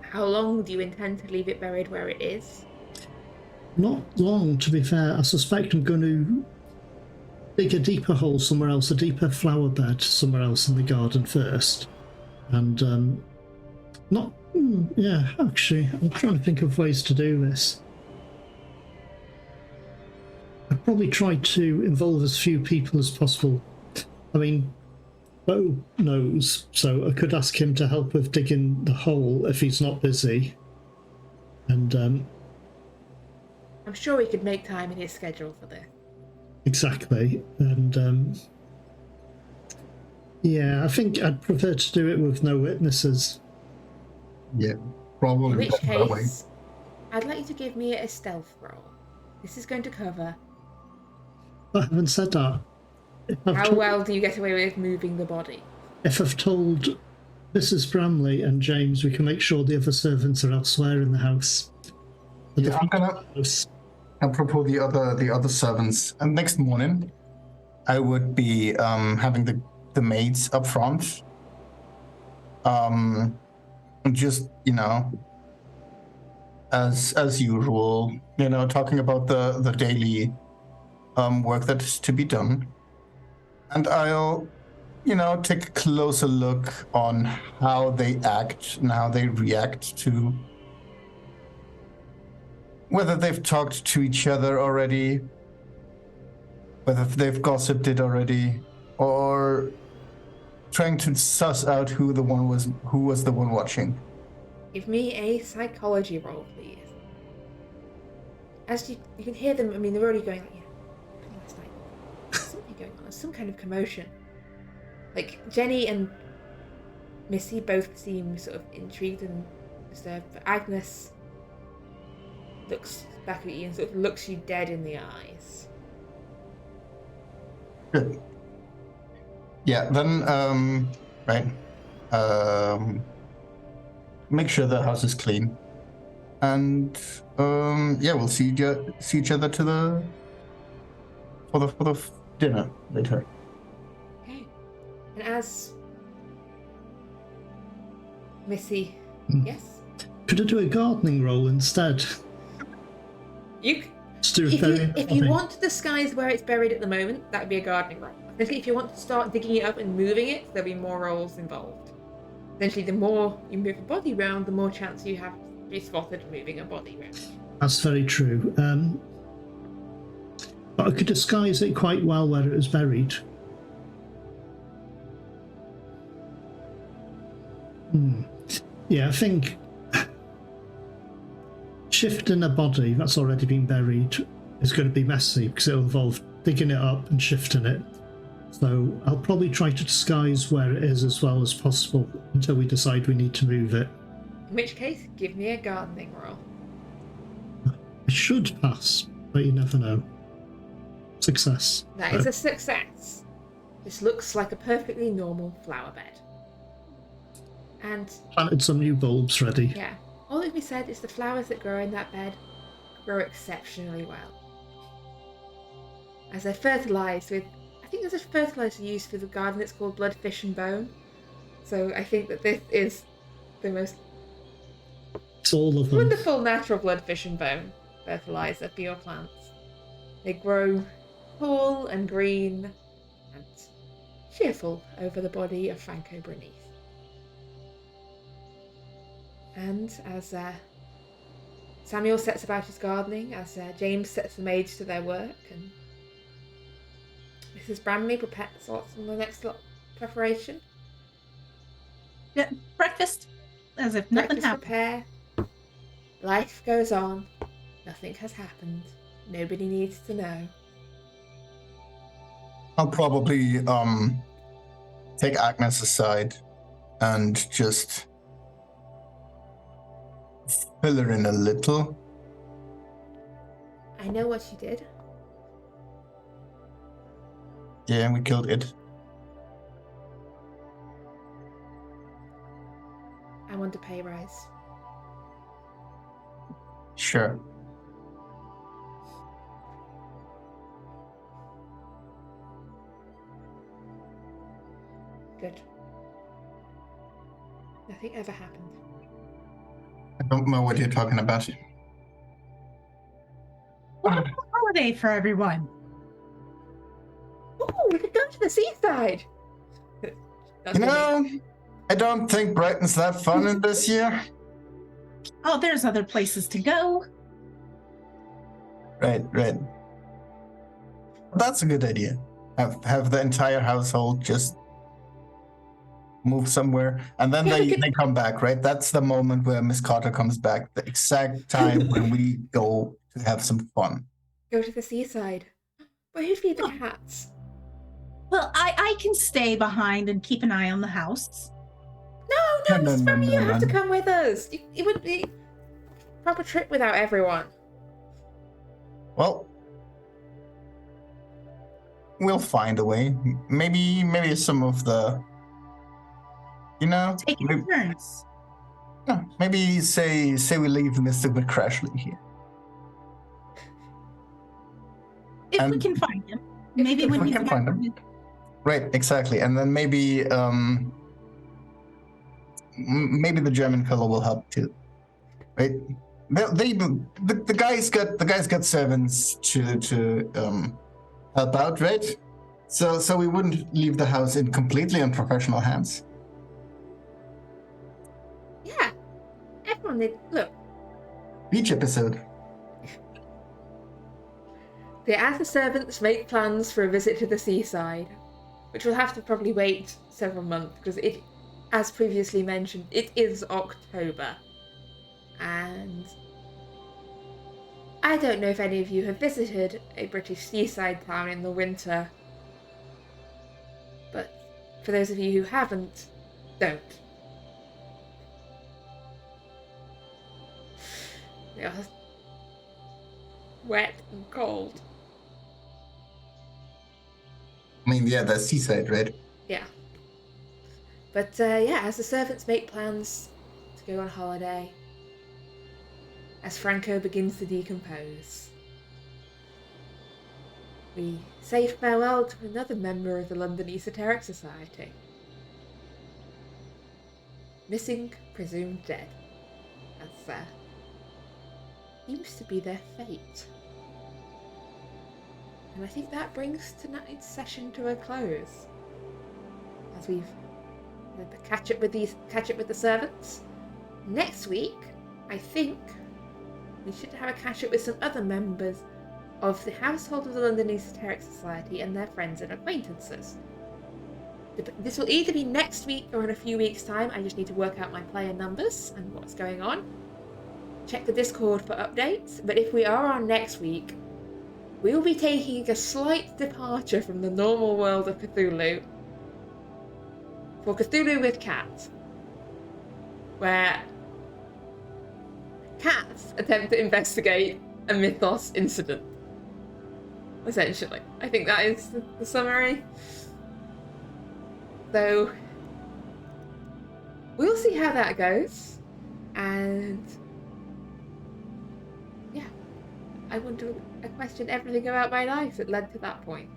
How long do you intend to leave it buried where it is? Not long, to be fair. I suspect I'm going to dig a deeper hole somewhere else, a deeper flower bed somewhere else in the garden first. And, actually, I'm trying to think of ways to do this. I'd probably try to involve as few people as possible. I mean, Bo knows, so I could ask him to help with digging the hole if he's not busy. And, I'm sure we could make time in his schedule for this. Exactly. And, yeah, I think I'd prefer to do it with no witnesses. Yeah, probably. In which case, I'd like you to give me a stealth roll. This is going to cover... I haven't said that. How well do you get away with moving the body? If I've told Mrs. Bramley and James, we can make sure the other servants are elsewhere in the house. Yeah, I'm gonna apropos the other servants. And next morning, I would be having the maids up front. Just as usual, talking about the daily work that is to be done. And I'll, take a closer look on how they act and how they react to whether they've talked to each other already, whether they've gossiped it already, or trying to suss out who was the one watching. Give me a psychology roll, please. As you can hear them, I mean, they're already going like, last night. There's something going on. There's some kind of commotion. Like, Jenny and Missy both seem sort of intrigued and disturbed, but Agnes looks back at you and sort of looks you dead in the eyes. Good. Yeah, then, make sure the house is clean. And, we'll see each other for the dinner later. Okay. And as Missy, yes? Could I do a gardening roll instead? If you want to disguise where it's buried at the moment, that would be a gardening roll. Essentially, if you want to start digging it up and moving it, there'll be more rolls involved. Essentially, the more you move a body around, the more chance you have to be spotted moving a body around. That's very true. But I could disguise it quite well where it was buried. Yeah, I think shifting a body that's already been buried is going to be messy because it'll involve digging it up and shifting it. So I'll probably try to disguise where it is as well as possible until we decide we need to move it. In which case, give me a gardening roll. I should pass, but you never know. Success. That is a success. This looks like a perfectly normal flower bed. And planted some new bulbs ready. Yeah. All that can be said is the flowers that grow in that bed grow exceptionally well. As they're fertilised with, I think there's a fertiliser used for the garden that's called blood, fish and bone. So I think that this is the most it's all of them. Wonderful natural blood, fish and bone fertiliser for your plants. They grow tall and green and cheerful over the body of Franco beneath. And as Samuel sets about his gardening, as James sets the maids to their work, and Mrs. Bramley prepares on the next preparation. Yeah, breakfast, as if nothing Breakfast happened. prepare. Life goes on. Nothing has happened. Nobody needs to know. I'll probably take Agnes aside and just fill her in a little. I know what you did. Yeah, we killed it. I want a pay rise. Sure. Good. Nothing ever happened. I don't know what you're talking about. What about a holiday for everyone? Oh, we could go to the seaside. You know, I don't think Brighton's that fun in this year. Oh, there's other places to go. Right. That's a good idea. Have the entire household just move somewhere, and then they come back, right? That's the moment where Miss Carter comes back, the exact time when we go to have some fun. Go to the seaside. But who feed the cats? Well, I can stay behind and keep an eye on the house. No, Miss Bramley, you have to come with us. It wouldn't be a proper trip without everyone. Well, we'll find a way. Maybe some of the, Taking turns. No, maybe say we leave Mr. McCrashley here. If we can find him. Maybe when we he's can find him. Right, exactly. And then maybe the German color will help too. Right? The guys got servants to help out, right? So we wouldn't leave the house in completely unprofessional hands. Yeah. Everyone did. Look. Beach episode. The other servants make plans for a visit to the seaside, which will have to probably wait several months because it, as previously mentioned, it is October. And I don't know if any of you have visited a British seaside town in the winter, but for those of you who haven't, don't. They are wet and cold. I mean, yeah, that's seaside, right? Yeah. But as the servants make plans to go on holiday, as Franco begins to decompose, we say farewell to another member of the London Esoteric Society. Missing, presumed dead. As seems to be their fate. And I think that brings tonight's session to a close. As we've catch up with the servants. Next week, I think we should have a catch up with some other members of the household of the London Esoteric Society and their friends and acquaintances. This will either be next week or in a few weeks' time. I just need to work out my player numbers and what's going on. Check the Discord for updates. But if we are on next week, we will be taking a slight departure from the normal world of Cthulhu for Cthulhu with Cats, where cats attempt to investigate a mythos incident. Essentially, I think that is the summary. So we'll see how that goes, and yeah, I want to question everything about my life that led to that point.